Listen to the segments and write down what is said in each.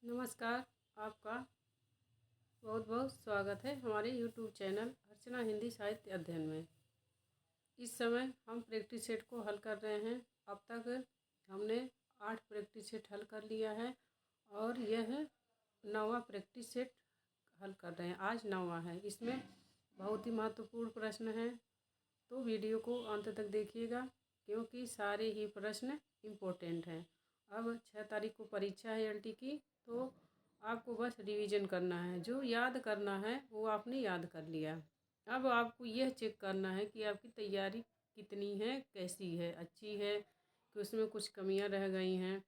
नमस्कार। आपका बहुत बहुत स्वागत है हमारे YouTube चैनल अर्चना हिंदी साहित्य अध्ययन में। इस समय हम प्रैक्टिस सेट को हल कर रहे हैं। अब तक हमने 8 प्रैक्टिस सेट हल कर लिया है और यह 9वां प्रैक्टिस सेट हल कर रहे हैं। आज 9वां है। इसमें बहुत ही महत्वपूर्ण प्रश्न है, तो वीडियो को अंत तक देखिएगा क्योंकि सारे ही प्रश्न इम्पोर्टेंट हैं। अब 6 तारीख को परीक्षा है LT की, तो आपको बस रिवीजन करना है। जो याद करना है वो आपने याद कर लिया। अब आपको यह चेक करना है कि आपकी तैयारी कितनी है, कैसी है, अच्छी है कि उसमें कुछ कमियां रह गई हैं।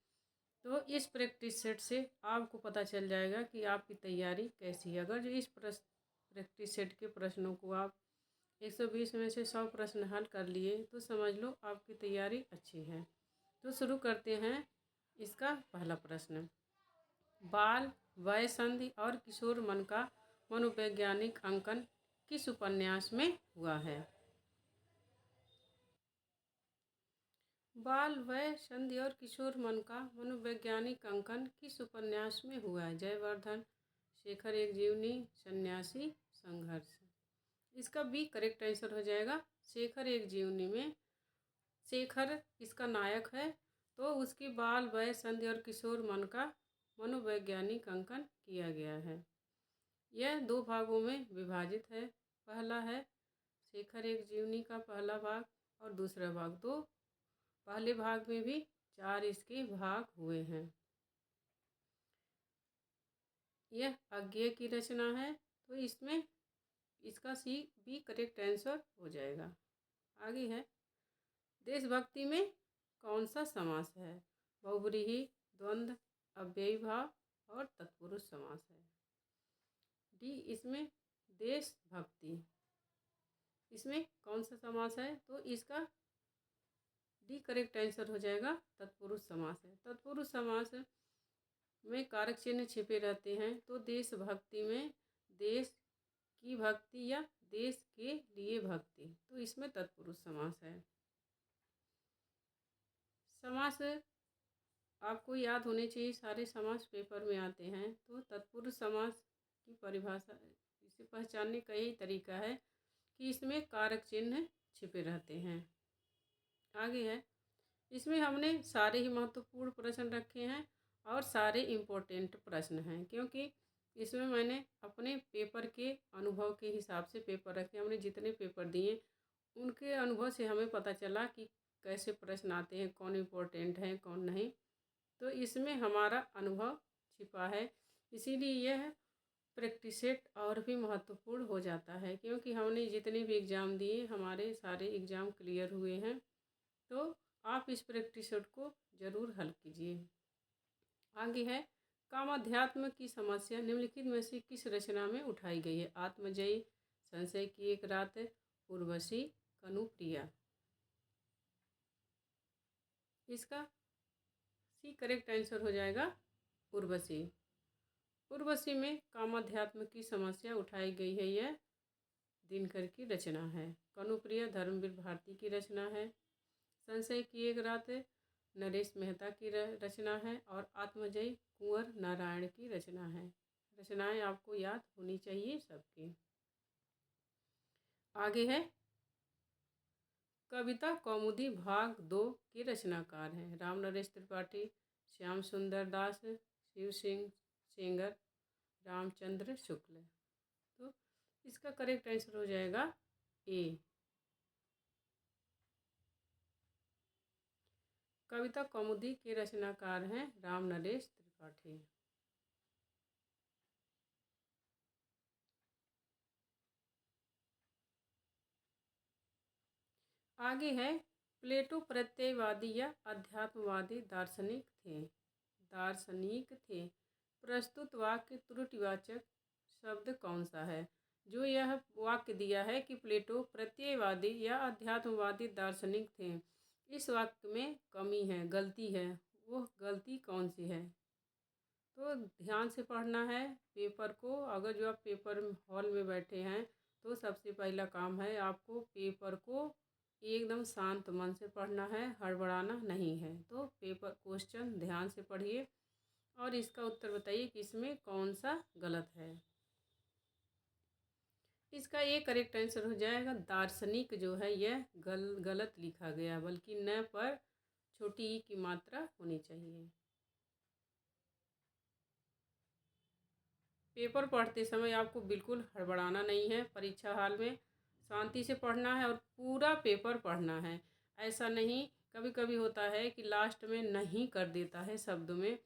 तो इस प्रैक्टिस सेट से आपको पता चल जाएगा कि आपकी तैयारी कैसी है। अगर जो इस प्रैक्टिस सेट के प्रश्नों को आप 120 में से 100 प्रश्न हल कर लिए तो समझ लो आपकी तैयारी अच्छी है। तो शुरू करते हैं। इसका पहला प्रश्न, बाल, वय, संधि और किशोर मन का मनोवैज्ञानिक अंकन किस उपन्यास में हुआ है? बाल, वय, संधि और किशोर मन का मनोवैज्ञानिक अंकन किस उपन्यास में हुआ है? जयवर्धन, शेखर एक जीवनी, सन्यासी, संघर्ष। इसका बी करेक्ट आंसर हो जाएगा। शेखर एक जीवनी में शेखर इसका नायक है, तो उसकी बाल, वय, संधि और किशोर मन का मनोवैज्ञानिक अंकन किया गया है। यह 2 भागों में विभाजित है। पहला है शेखर एक जीवनी का पहला भाग और दूसरा भाग। तो पहले भाग में भी 4 इसके भाग हुए हैं। यह अज्ञेय की रचना है, तो इसमें इसका सी बी करेक्ट आंसर हो जाएगा। आगे है, देशभक्ति में कौन सा समास है? बहुव्रीहि, द्वंद्व, अव्ययी भाव और तत्पुरुष समास है। डी इसमें देशभक्ति, इसमें कौन सा समास है? तो इसका डी करेक्ट आंसर हो जाएगा। तत्पुरुष समास है। तत्पुरुष समास में कारक चिन्ह छिपे रहते हैं। तो देशभक्ति में देश की भक्ति या देश के लिए भक्ति, तो इसमें तत्पुरुष समास है। समास आपको याद होने चाहिए, सारे समास पेपर में आते हैं। तो तत्पुरुष समास की परिभाषा, इसे पहचानने का यही तरीका है कि इसमें कारक चिन्ह छिपे रहते हैं। आगे है, इसमें हमने सारे ही महत्वपूर्ण प्रश्न रखे हैं और सारे इम्पोर्टेंट प्रश्न हैं, क्योंकि इसमें मैंने अपने पेपर के अनुभव के हिसाब से पेपर रखे। हमने जितने पेपर दिए उनके अनुभव से हमें पता चला कि कैसे प्रश्न आते हैं, कौन इम्पोर्टेंट हैं, कौन नहीं। तो इसमें हमारा अनुभव छिपा है, इसीलिए यह प्रैक्टिस सेट और भी महत्वपूर्ण हो जाता है, क्योंकि हमने जितने भी एग्ज़ाम दिए हमारे सारे एग्ज़ाम क्लियर हुए हैं। तो आप इस प्रैक्टिस सेट को ज़रूर हल कीजिए। आगे है, कामाध्यात्म की समस्या निम्नलिखित में से किस रचना में उठाई गई है? आत्मजयी, संशय की एक रात, उर्वशी, कनुप्रिया। इसका सी करेक्ट आंसर हो जाएगा उर्वशी। उर्वशी में कामाध्यात्म की समस्या उठाई गई है। यह दिनकर की रचना है। कनुप्रिया धर्मवीर भारती की रचना है। संशय की एक रात नरेश मेहता की रचना है और आत्मजयी कुंवर नारायण की रचना है। रचनाएं आपको याद होनी चाहिए सबकी। आगे है, कविता कौमुदी भाग 2 के रचनाकार हैं? राम नरेश त्रिपाठी, श्याम सुंदर दास, शिव सिंह सेंगर, रामचंद्र शुक्ल। तो इसका करेक्ट आंसर हो जाएगा ए। कविता कौमुदी के रचनाकार हैं राम नरेश त्रिपाठी। आगे है, प्लेटो प्रत्ययवादी या अध्यात्मवादी दार्शनिक थे। प्रस्तुत वाक्य त्रुटिवाचक शब्द कौन सा है? जो यह वाक्य दिया है कि प्लेटो प्रत्ययवादी या अध्यात्मवादी दार्शनिक थे, इस वाक्य में कमी है, गलती है। वो गलती कौन सी है? तो ध्यान से पढ़ना है पेपर को। अगर जो आप पेपर हॉल में बैठे हैं तो सबसे पहला काम है आपको पेपर को एकदम शांत मन से पढ़ना है, हड़बड़ाना नहीं है। तो पेपर क्वेश्चन ध्यान से पढ़िए और इसका उत्तर बताइए कि इसमें कौन सा गलत है। इसका ये करेक्ट आंसर हो जाएगा दार्शनिक जो है यह गलत लिखा गया, बल्कि न पर छोटी ई की मात्रा होनी चाहिए। पेपर पढ़ते समय आपको बिल्कुल हड़बड़ाना नहीं है। परीक्षा हाल में शांति से पढ़ना है और पूरा पेपर पढ़ना है। ऐसा नहीं, कभी कभी होता है कि लास्ट में नहीं कर देता है शब्द में,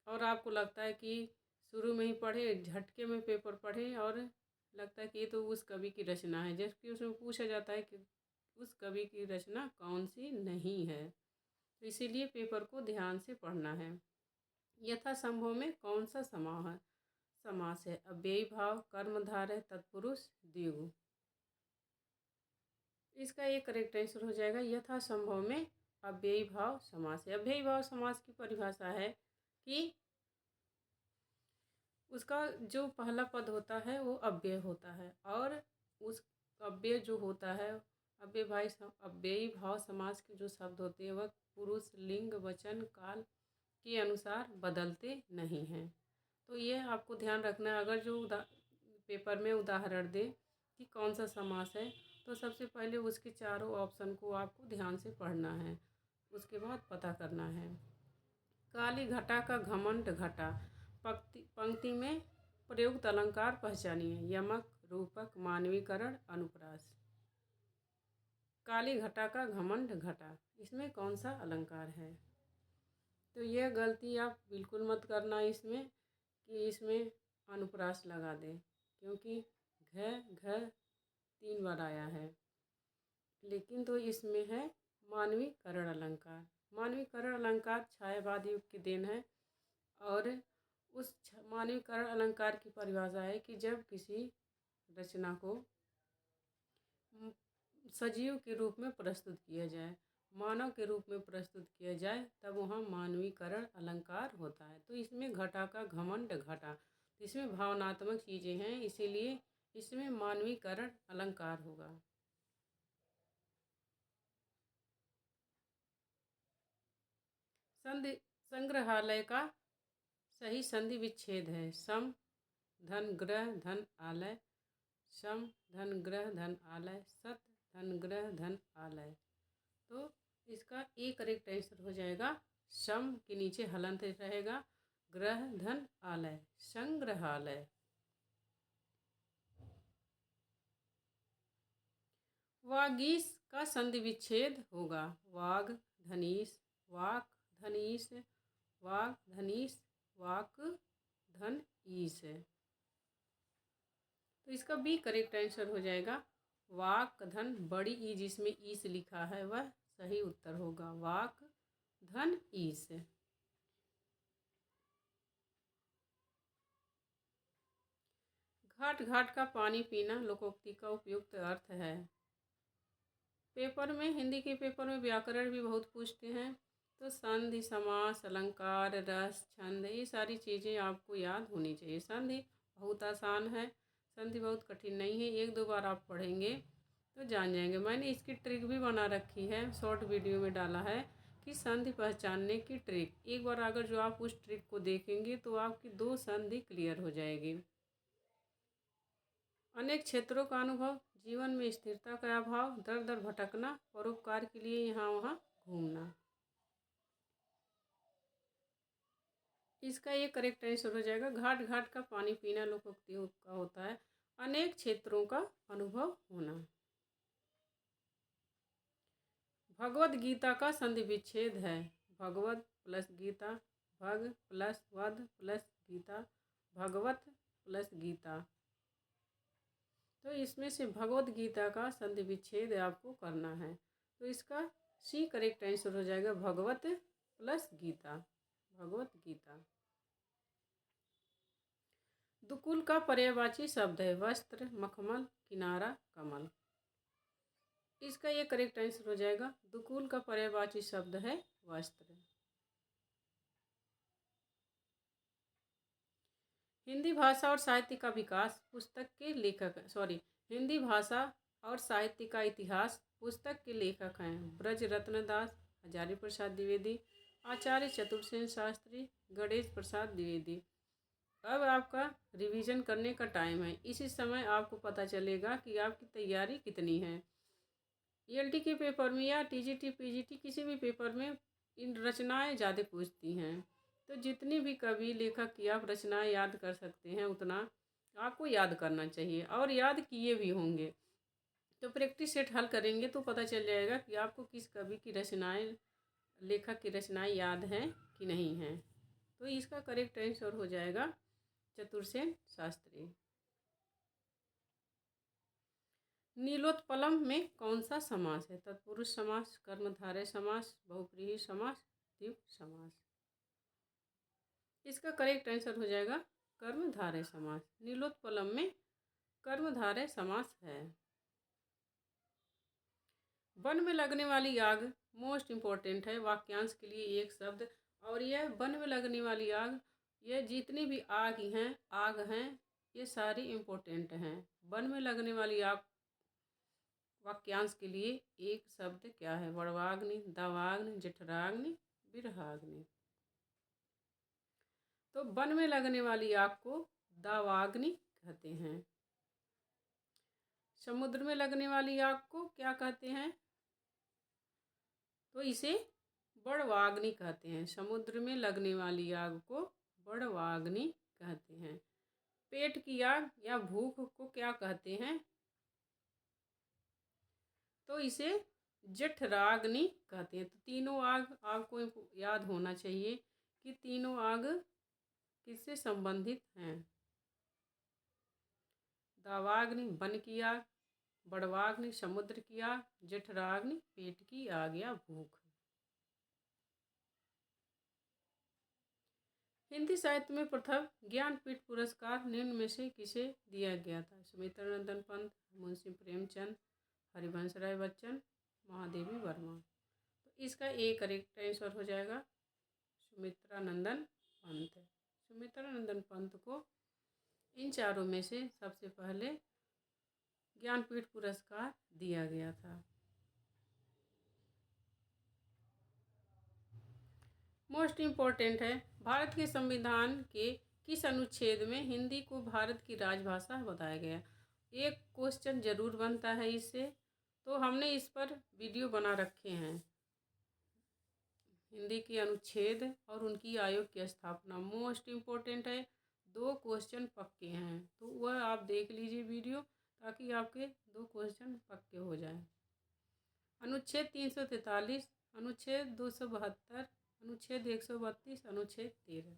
और आपको लगता है कि शुरू में ही पढ़े, झटके में पेपर पढ़े और लगता है कि ये तो उस कवि की रचना है, जबकि उसमें पूछा जाता है कि उस कवि की रचना कौन सी नहीं है। तो इसीलिए पेपर को ध्यान से पढ़ना है। यथासंभव में कौन सा समास है? अव्ययी भाव, कर्मधारय, तत्पुरुष, द्विगु। इसका एक करेक्ट आंसर हो जाएगा यथासंभव में अव्ययी भाव समास है। अव्ययी भाव समास की परिभाषा है कि उसका जो पहला पद होता है वो अव्यय होता है, और उस अव्यय जो होता है, अव्ययी भाव समास के जो शब्द होते हैं वह पुरुष, लिंग, वचन, काल के अनुसार बदलते नहीं हैं। तो ये आपको ध्यान रखना है। अगर जो पेपर में उदाहरण दे कि कौन सा समास है, तो सबसे पहले उसके चारों ऑप्शन को आपको ध्यान से पढ़ना है, उसके बाद पता करना है। काली घटा का घमंड घटा, पंक्ति में प्रयुक्त अलंकार पहचानिए। यमक, रूपक, मानवीकरण, अनुप्रास। काली घटा का घमंड घटा, इसमें कौन सा अलंकार है? तो यह गलती आप बिल्कुल मत करना इसमें कि इसमें अनुप्रास लगा दें, क्योंकि घ 3 बार आया है, लेकिन तो इसमें है मानवीकरण अलंकार। मानवीकरण अलंकार छायावाद युग की देन है, और उस मानवीकरण अलंकार की परिभाषा है कि जब किसी रचना को सजीव के रूप में प्रस्तुत किया जाए, मानव के रूप में प्रस्तुत किया जाए, तब वहाँ मानवीकरण अलंकार होता है। तो इसमें घटा का घमंड घटा, इसमें भावनात्मक चीज़ें हैं, इसीलिए इसमें मानवीकरण अलंकार होगा। संधि संग्रहालय का सही संधि विच्छेद है सम धन ग्रह धन आलय, सम धन ग्रह धन आलय, सत धन ग्रह धन आलय। तो इसका एक करेक्ट आंसर हो जाएगा सम के नीचे हलंत रहेगा, ग्रह धन आलय, संग्रहालय। वागीश का संधि विच्छेद होगा वाग धनीश, वाक धनीश, वाक धनीश, वाक धन ईश। तो इसका भी करेक्ट आंसर हो जाएगा वाक धन बड़ी ई जिसमें ईश लिखा है वह सही उत्तर होगा, वाक धन ईश। घाट घाट का पानी पीना लोकोक्ति का उपयुक्त अर्थ है। पेपर में, हिंदी के पेपर में व्याकरण भी बहुत पूछते हैं, तो संधि, समास, अलंकार, रस, छंद, ये सारी चीज़ें आपको याद होनी चाहिए। संधि बहुत आसान है, संधि बहुत कठिन नहीं है, 1-2 बार आप पढ़ेंगे तो जान जाएंगे। मैंने इसकी ट्रिक भी बना रखी है, शॉर्ट वीडियो में डाला है कि संधि पहचानने की ट्रिक। एक बार अगर जो आप उस ट्रिक को देखेंगे तो आपकी 2 संधि क्लियर हो जाएगी। अनेक क्षेत्रों का अनुभव, जीवन में स्थिरता का अभाव, दर दर भटकना, परोपकार के लिए यहाँ वहाँ घूमना। इसका ये करेक्ट आंसर हो जाएगा घाट घाट का पानी पीना लोकोक्ति का होता है, अनेक क्षेत्रों का अनुभव होना। भगवद गीता का संधि विच्छेद है भगवद प्लस गीता, भग प्लस वद प्लस गीता, भगवत प्लस गीता। तो इसमें से भगवद गीता का संधि विच्छेद आपको करना है, तो इसका सी करेक्ट आंसर हो जाएगा भगवत प्लस गीता, भगवत गीता। दुकुल का पर्यायवाची शब्द है वस्त्र, मखमल, किनारा, कमल। इसका ये करेक्ट आंसर हो जाएगा दुकुल का पर्यायवाची शब्द है वस्त्र। हिंदी भाषा और साहित्य का विकास पुस्तक के लेखक हिंदी भाषा और साहित्य का इतिहास पुस्तक के लेखक हैं ब्रज रत्न दास, हजारी प्रसाद द्विवेदी, आचार्य चतुर्सेन शास्त्री, गणेश प्रसाद द्विवेदी। अब आपका रिवीजन करने का टाइम है। इसी समय आपको पता चलेगा कि आपकी तैयारी कितनी है। ईएलटी के पेपर में या टीजीटी पीजीटी किसी भी पेपर में इन रचनाएं ज़्यादा पूछती हैं। तो जितनी भी कवि लेखक की आप रचनाएं याद कर सकते हैं उतना आपको याद करना चाहिए, और याद किए भी होंगे। तो प्रैक्टिस सेट हल करेंगे तो पता चल जाएगा कि आपको किस कवि की रचनाएं, लेखक की रचनाएं याद हैं कि नहीं हैं। तो इसका करेक्ट आंसर हो जाएगा चतुर्सेन शास्त्री। नीलोत्पलम में कौन सा समास है? तत्पुरुष समास, कर्मधारय समास, बहुव्रीहि समास, द्विवचन समास। इसका करेक्ट आंसर हो जाएगा कर्मधारय समास। नीलोत्पलम में कर्मधारय समास है। वन में लगने वाली आग मोस्ट इम्पोर्टेंट है, वाक्यांश के लिए एक शब्द। और यह वन में लगने वाली आग, ये जितनी भी आग हैं ये सारी इम्पोर्टेंट हैं। वन में लगने वाली आग वाक्यांश के लिए एक शब्द क्या है? वड़वाग्नि, दावाग्नि, जठराग्नि, बिरहाग्नि। तो वन में लगने वाली आग को दावाग्नि कहते हैं। समुद्र में लगने वाली आग को क्या कहते हैं? तो इसे बड़वाग्नि कहते हैं। समुद्र में लगने वाली आग को बड़वाग्नि कहते हैं। पेट की आग या भूख को क्या कहते हैं? तो इसे जठराग्नि कहते हैं। तो तीनों आग आपको याद होना चाहिए कि तीनों आग किससे संबंधित हैं। दावाग्नि वन की आग, बड़वाग्नि समुद्र की आग, जठराग्नि पेट की आग या भूख। हिंदी साहित्य में प्रथम ज्ञानपीठ पुरस्कार निम्न में से किसे दिया गया था? सुमित्रानंदन पंत, मुंशी प्रेमचंद, हरिवंश राय बच्चन, महादेवी वर्मा। तो इसका एक करेक्ट आंसर हो जाएगा सुमित्रानंदन पंत। सुमित्रानंदन पंत को इन चारों में से सबसे पहले ज्ञानपीठ पुरस्कार दिया गया था। मोस्ट इम्पोर्टेंट है, भारत के संविधान के किस अनुच्छेद में हिंदी को भारत की राजभाषा बताया गया? एक क्वेश्चन जरूर बनता है इससे, तो हमने इस पर वीडियो बना रखे हैं। हिंदी के अनुच्छेद और उनकी आयोग की स्थापना मोस्ट इम्पोर्टेंट है। 2 क्वेश्चन पक्के हैं, तो वह आप देख लीजिए वीडियो, ताकि आपके 2 क्वेश्चन पक्के हो जाएं। अनुच्छेद 343, अनुच्छेद 272, अनुच्छेद 132, अनुच्छेद 13।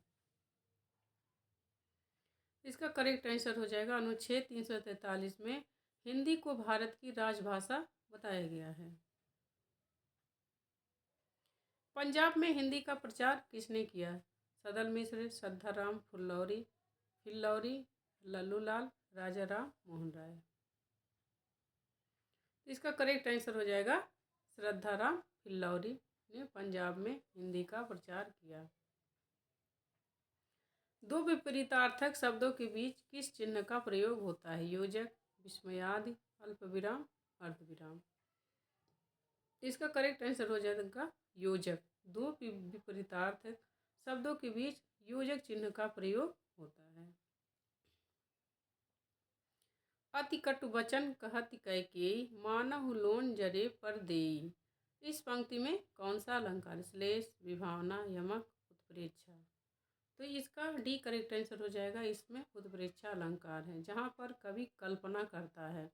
इसका करेक्ट आंसर हो जाएगा अनुच्छेद 343 में हिंदी को भारत की राजभाषा बताया गया है। पंजाब में हिंदी का प्रचार किसने किया? सदल मिश्र, श्रद्धाराम फिल्लौरी, लल्लूलाल, राजा राम मोहन राय। इसका करेक्ट आंसर हो जाएगा श्रद्धाराम फिल्लौरी ने पंजाब में हिंदी का प्रचार किया। 2 विपरीतार्थक शब्दों के बीच किस चिन्ह का प्रयोग होता है? योजक, विस्मयादि, अल्पविराम, अर्धविराम। इसका करेक्ट आंसर हो जाएगा योजक। 2 विपरीतार्थक शब्दों के बीच योजक चिन्ह का प्रयोग होता है। अति कटु वचन कहत कैकेयी, मानहु लोन जरे पर देई। इस पंक्ति में कौन सा अलंकार? श्लेष, विभावना, यमक, उत्प्रेक्षा। तो इसका डी करेक्ट आंसर हो जाएगा। इसमें उत्प्रेक्षा अलंकार है, जहाँ पर कवि कल्पना करता है।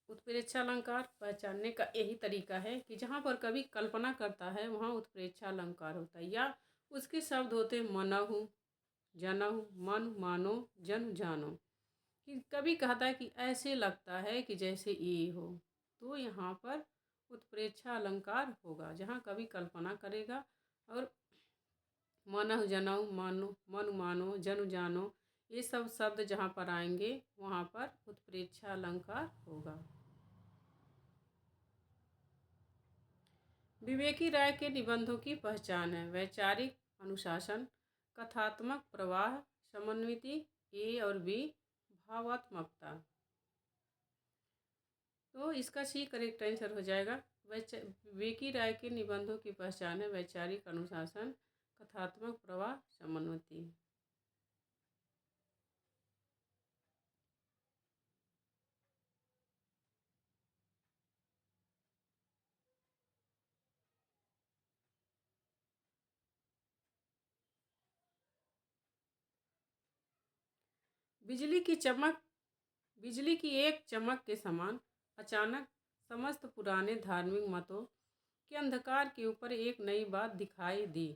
उत्प्रेक्षा अलंकार पहचानने का यही तरीका है कि जहाँ पर कवि कल्पना करता है वहाँ उत्प्रेक्षा अलंकार होता है, या उसके शब्द होते मनहु, जनहु, मन मानो, जन जानो। कि कवि कहता है कि ऐसे लगता है कि जैसे ये हो, तो यहाँ पर उत्प्रेक्षा अलंकार होगा, जहाँ कवि कल्पना करेगा। और मनहु जनहु, मानो मन मानो, जनु जानो, ये सब शब्द जहाँ पर आएंगे वहाँ पर उत्प्रेक्षा अलंकार होगा। विवेकी राय के निबंधों की पहचान है? वैचारिक, अनुशासन, कथात्मक प्रवाह, समन्विति, ए और बी, भावात्मकता। तो इसका सी करेक्ट आंसर हो जाएगा बेकी राय के निबंधों की पहचान है वैचारिक अनुशासन, कथात्मक प्रवाह, समन्वय। बिजली की चमक, बिजली की एक चमक के समान अचानक समस्त पुराने धार्मिक मतों के अंधकार के ऊपर एक नई बात दिखाई दी।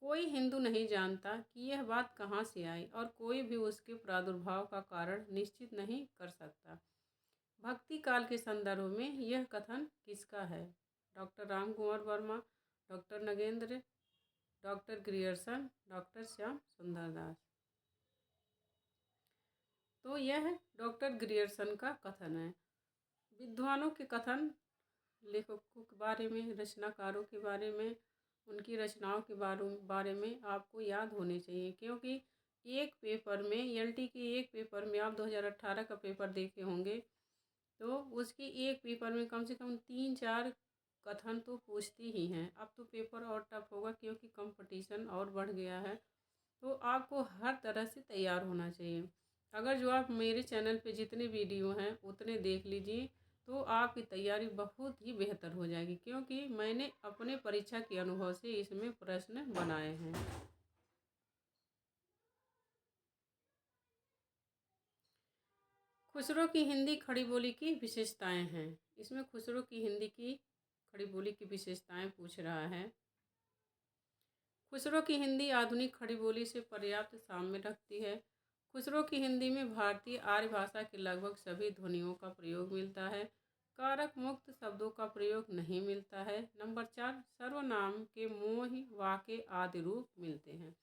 कोई हिंदू नहीं जानता कि यह बात कहाँ से आई और कोई भी उसके प्रादुर्भाव का कारण निश्चित नहीं कर सकता। भक्ति काल के संदर्भ में यह कथन किसका है? Doctor Ram Kumar Verma, doctor Nagendra, doctor Grierson, doctor Shyam सुंदर दास। तो यह डॉक्टर ग्रियर्सन का कथन है। विद्वानों के कथन लेखकों के बारे में, रचनाकारों के बारे में, उनकी रचनाओं के बारे में आपको याद होने चाहिए, क्योंकि एक पेपर में, एलटी के एक पेपर में, आप 2018 का पेपर देखे होंगे तो उसकी एक पेपर में कम से कम 3-4 कथन तो पूछती ही हैं। अब तो पेपर और टफ होगा क्योंकि कंपटीशन और बढ़ गया है, तो आपको हर तरह से तैयार होना चाहिए। अगर जो आप मेरे चैनल पे जितने वीडियो हैं उतने देख लीजिए तो आपकी तैयारी बहुत ही बेहतर हो जाएगी, क्योंकि मैंने अपने परीक्षा के अनुभव से इसमें प्रश्न बनाए हैं। खुसरो की हिंदी खड़ी बोली की विशेषताएं हैं। इसमें खुसरो की हिंदी की खड़ी बोली की विशेषताएं पूछ रहा है। खुसरो की हिंदी आधुनिक खड़ी बोली से पर्याप्त साम्य रखती है। खुसरो की हिंदी में भारतीय आर्य भाषा के लगभग सभी ध्वनियों का प्रयोग मिलता है। कारक मुक्त शब्दों का प्रयोग नहीं मिलता है। नंबर 4, सर्वनाम के मोहि वाके आदि रूप मिलते हैं।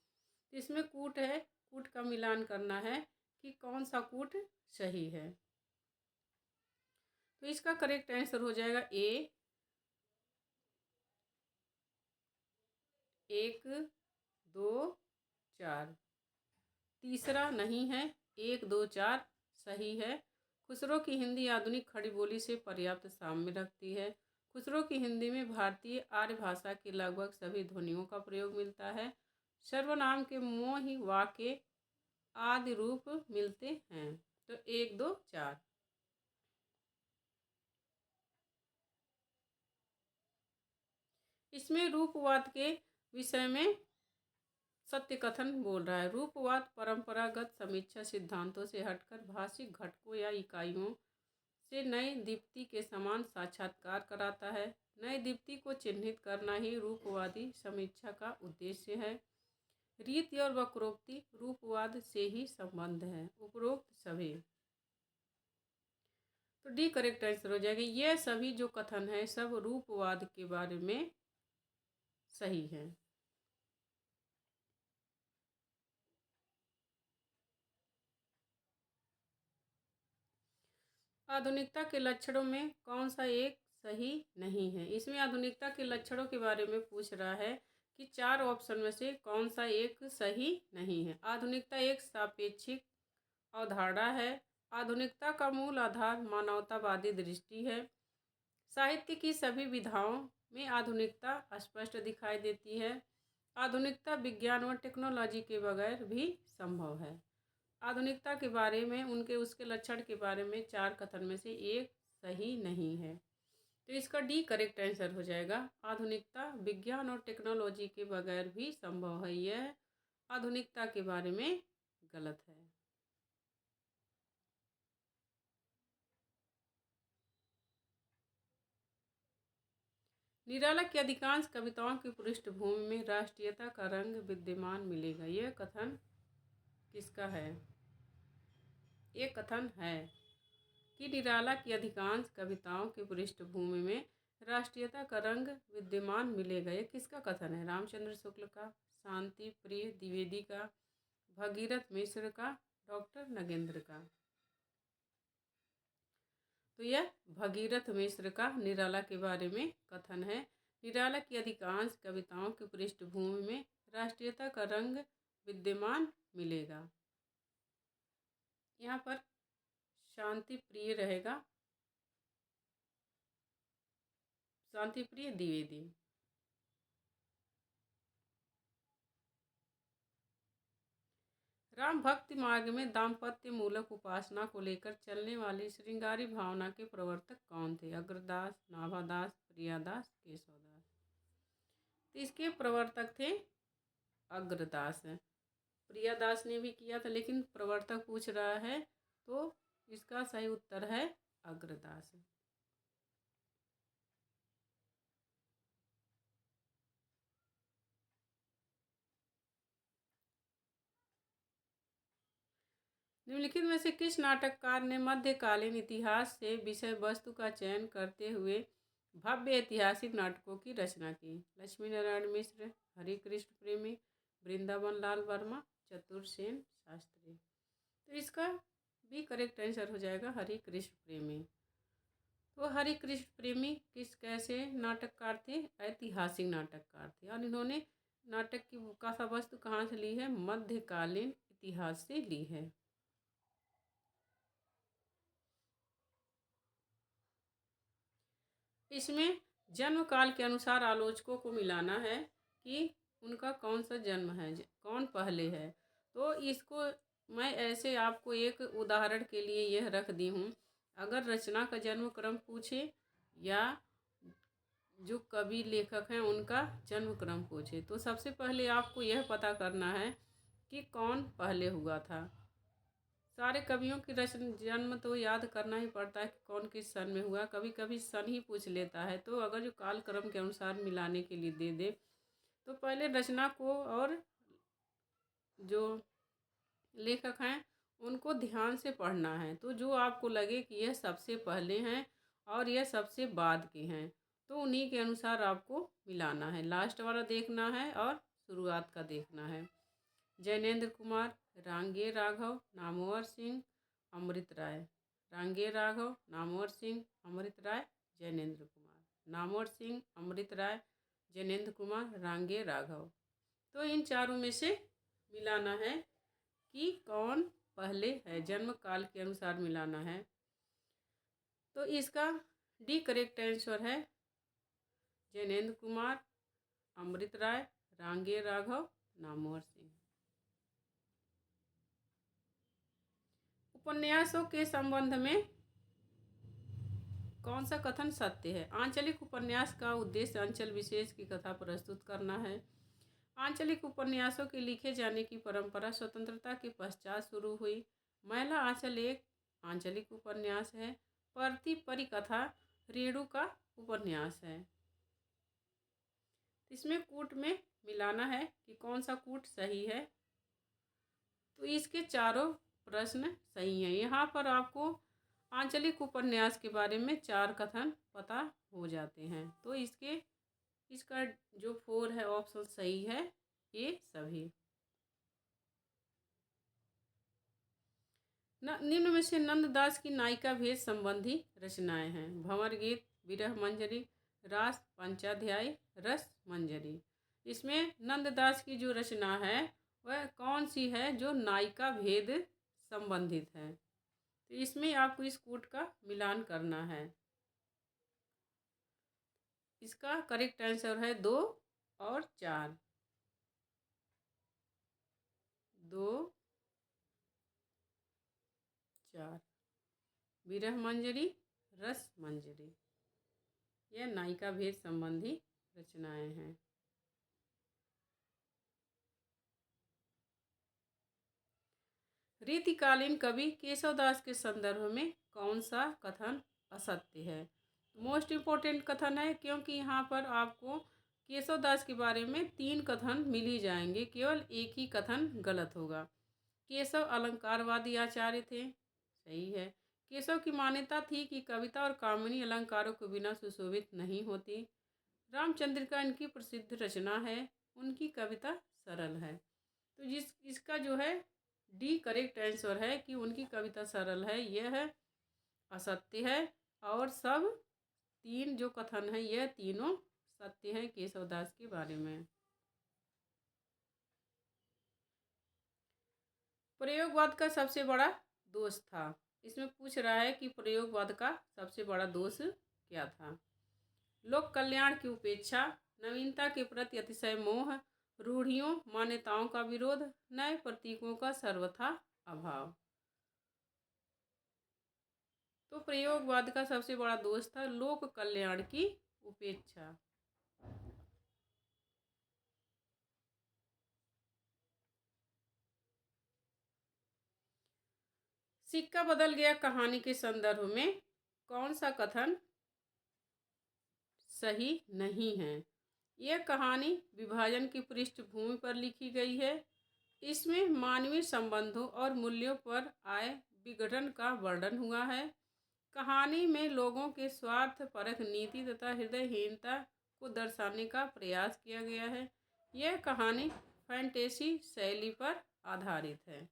इसमें कूट है, कूट का मिलान करना है कि कौन सा कूट सही है। तो इसका करेक्ट आंसर हो जाएगा ए, 1, 2, 4। तीसरा नहीं है, 1, 2, 4 सही है। खुसरो की हिंदी आधुनिक खड़ी बोली से पर्याप्त साम्य रखती है। खुसरो की हिंदी में भारतीय आर्य भाषा के लगभग सभी ध्वनियों का प्रयोग मिलता है। सर्वनाम के मोहि वाके आदि रूप मिलते हैं। तो 1, 2, 4। इसमें रूपवाद के विषय में सत्य कथन बोल रहा है। रूपवाद परंपरागत समीक्षा सिद्धांतों से हटकर भाषिक घटकों या इकाइयों से नई दीप्ति के समान साक्षात्कार कराता है। नई दीप्ति को चिन्हित करना ही रूपवादी समीक्षा का उद्देश्य है। रीति और वक्रोक्ति रूपवाद से ही संबंध है। उपरोक्त सभी, तो डी करेक्ट आंसर हो जाएगा। यह सभी जो कथन है सब रूपवाद के बारे में सही है। आधुनिकता के लक्षणों में कौन सा एक सही नहीं है? इसमें आधुनिकता के लक्षणों के बारे में पूछ रहा है कि 4 ऑप्शन में से कौन सा एक सही नहीं है। आधुनिकता एक सापेक्षिक अवधारणा है। आधुनिकता का मूल आधार मानवतावादी दृष्टि है। साहित्य की सभी विधाओं में आधुनिकता स्पष्ट दिखाई देती है। आधुनिकता विज्ञान और टेक्नोलॉजी के बगैर भी संभव है। आधुनिकता के बारे में उसके लक्षण के बारे में 4 कथन में से एक सही नहीं है। तो इसका डी करेक्ट आंसर हो जाएगा। आधुनिकता विज्ञान और टेक्नोलॉजी के बगैर भी संभव है, यह आधुनिकता के बारे में गलत है। निराला की अधिकांश कविताओं की पृष्ठभूमि में राष्ट्रीयता का रंग विद्यमान मिलेगा। यह कथन किसका है? ये कथन है कि निराला की अधिकांश कविताओं की पृष्ठभूमि में राष्ट्रीयता का रंग विद्यमान मिलेगा। ये किसका कथन है? रामचंद्र शुक्ल का, शांति प्रिय द्विवेदी का, भगीरथ मिश्र का, डॉक्टर नगेंद्र का। तो यह भगीरथ मिश्र का निराला के बारे में कथन है। निराला की अधिकांश कविताओं की पृष्ठभूमि में राष्ट्रीयता का रंग विद्यमान मिलेगा। यहाँ पर शांति प्रिय रहेगा। शांतिप्रिय द्विवेदी। राम भक्ति मार्ग में दाम्पत्य मूलक उपासना को लेकर चलने वाली श्रृंगारी भावना के प्रवर्तक कौन थे? अग्रदास, नाभादास, प्रियादास, केशवदास। तो इसके प्रवर्तक थे अग्रदास। प्रियादास ने भी किया था, लेकिन प्रवर्तक पूछ रहा है तो इसका सही उत्तर है अग्रदास। निम्नलिखित में से किस नाटककार ने मध्यकालीन इतिहास से विषय वस्तु का चयन करते हुए भव्य ऐतिहासिक नाटकों की रचना की? लक्ष्मी नारायण मिश्र, हरि कृष्ण प्रेमी, वृंदावन लाल वर्मा, चतुरसेन शास्त्री। तो इसका भी करेक्ट आंसर हो जाएगा हरि कृष्ण प्रेमी। तो हरि कृष्ण प्रेमी कैसे नाटककार थे? ऐतिहासिक नाटककार थे, और इन्होंने नाटक की कथा वस्तु कहाँ से ली है? मध्यकालीन इतिहास से ली है। इसमें जन्म काल के अनुसार आलोचकों को मिलाना है कि उनका कौन सा जन्म है, कौन पहले है। तो इसको मैं ऐसे आपको एक उदाहरण के लिए यह रख दी हूँ। अगर रचना का जन्म क्रम पूछे या जो कवि लेखक हैं उनका जन्म क्रम पूछे, तो सबसे पहले आपको यह पता करना है कि कौन पहले हुआ था। सारे कवियों की रचना जन्म तो याद करना ही पड़ता है कि कौन किस सन में हुआ। कभी कभी सन ही पूछ लेता है, तो अगर जो काल क्रम के अनुसार मिलाने के लिए दे दे तो पहले रचना को और जो लेखक हैं उनको ध्यान से पढ़ना है। तो जो आपको लगे कि यह सबसे पहले हैं और यह सबसे बाद के हैं, तो उन्हीं के अनुसार आपको मिलाना है। लास्ट वाला देखना है और शुरुआत का देखना है। जैनेन्द्र कुमार, रांगे राघव, नामवर सिंह, अमृत राय। रांगे राघव, नामवर सिंह, अमृत राय, जैनेन्द्र कुमार। नामवर सिंह, अमृत राय, जैनेन्द्र कुमार, रांगे राघव। तो इन चारों में से मिलाना है कि कौन पहले है, जन्म काल के अनुसार मिलाना है। तो इसका डी करेक्ट आंसर है जैनेन्द्र कुमार, अमृत राय, रांगे राघव, नामवर सिंह। उपन्यासों के संबंध में कौन सा कथन सत्य है? आंचलिक उपन्यास का उद्देश्य अंचल विशेष की कथा प्रस्तुत करना है। आंचलिक उपन्यासों के लिखे जाने की परंपरा स्वतंत्रता के पश्चात शुरू हुई। महिला आंचल एक आंचलिक उपन्यास है। परती परिकथा रेणु का उपन्यास है। इसमें कूट में मिलाना है कि कौन सा कूट सही है। तो इसके चारों प्रश्न सही हैं। यहाँ पर आपको आंचलिक उपन्यास के बारे में 4 कथन पता हो जाते हैं। तो इसका जो 4 है ऑप्शन सही है, ये सभी। निम्न में से नंददास की नायिका भेद संबंधी रचनाएं हैं। भंवर गीत, विरह मंजरी, रास पंचाध्यायी, रस मंजरी। इसमें नंददास की जो रचना है वह कौन सी है जो नायिका भेद संबंधित है? तो इसमें आपको इस कूट का मिलान करना है। इसका करेक्ट आंसर है 2 और 4। 2, 4। विरह मंजरी, रस मंजरी, यह नायिका भेद संबंधी रचनाएं हैं। रीतिकालीन कवि केशवदास के संदर्भ में कौन सा कथन असत्य है? मोस्ट इम्पोर्टेंट कथन है, क्योंकि यहाँ पर आपको केशवदास के बारे में 3 कथन मिल ही जाएंगे, केवल एक ही कथन गलत होगा। केशव अलंकारवादी आचार्य थे, सही है। केशव की मान्यता थी कि कविता और कामिनी अलंकारों के बिना सुशोभित नहीं होती। रामचंद्रिका इनकी प्रसिद्ध रचना है, उनकी कविता सरल है। तो इसका जो है डी करेक्ट आंसर है कि उनकी कविता सरल है, यह असत्य है। और सब 3 जो कथन है यह तीनों सत्य हैं केशवदास के बारे में। प्रयोगवाद का सबसे बड़ा दोष था। इसमें पूछ रहा है कि प्रयोगवाद का सबसे बड़ा दोष क्या था? लोक कल्याण की उपेक्षा, नवीनता के प्रति अतिशय मोह, रूढ़ियों मान्यताओं का विरोध, नए प्रतीकों का सर्वथा अभाव। तो प्रयोगवाद का सबसे बड़ा दोष था लोक कल्याण की उपेक्षा। सिक्का बदल गया कहानी के संदर्भ में कौन सा कथन सही नहीं है? यह कहानी विभाजन की पृष्ठभूमि पर लिखी गई है। इसमें मानवीय संबंधों और मूल्यों पर आए विघटन का वर्णन हुआ है। कहानी में लोगों के स्वार्थपरक नीति तथा हृदयहीनता को दर्शाने का प्रयास किया गया है। यह कहानी फैंटेसी शैली पर आधारित है।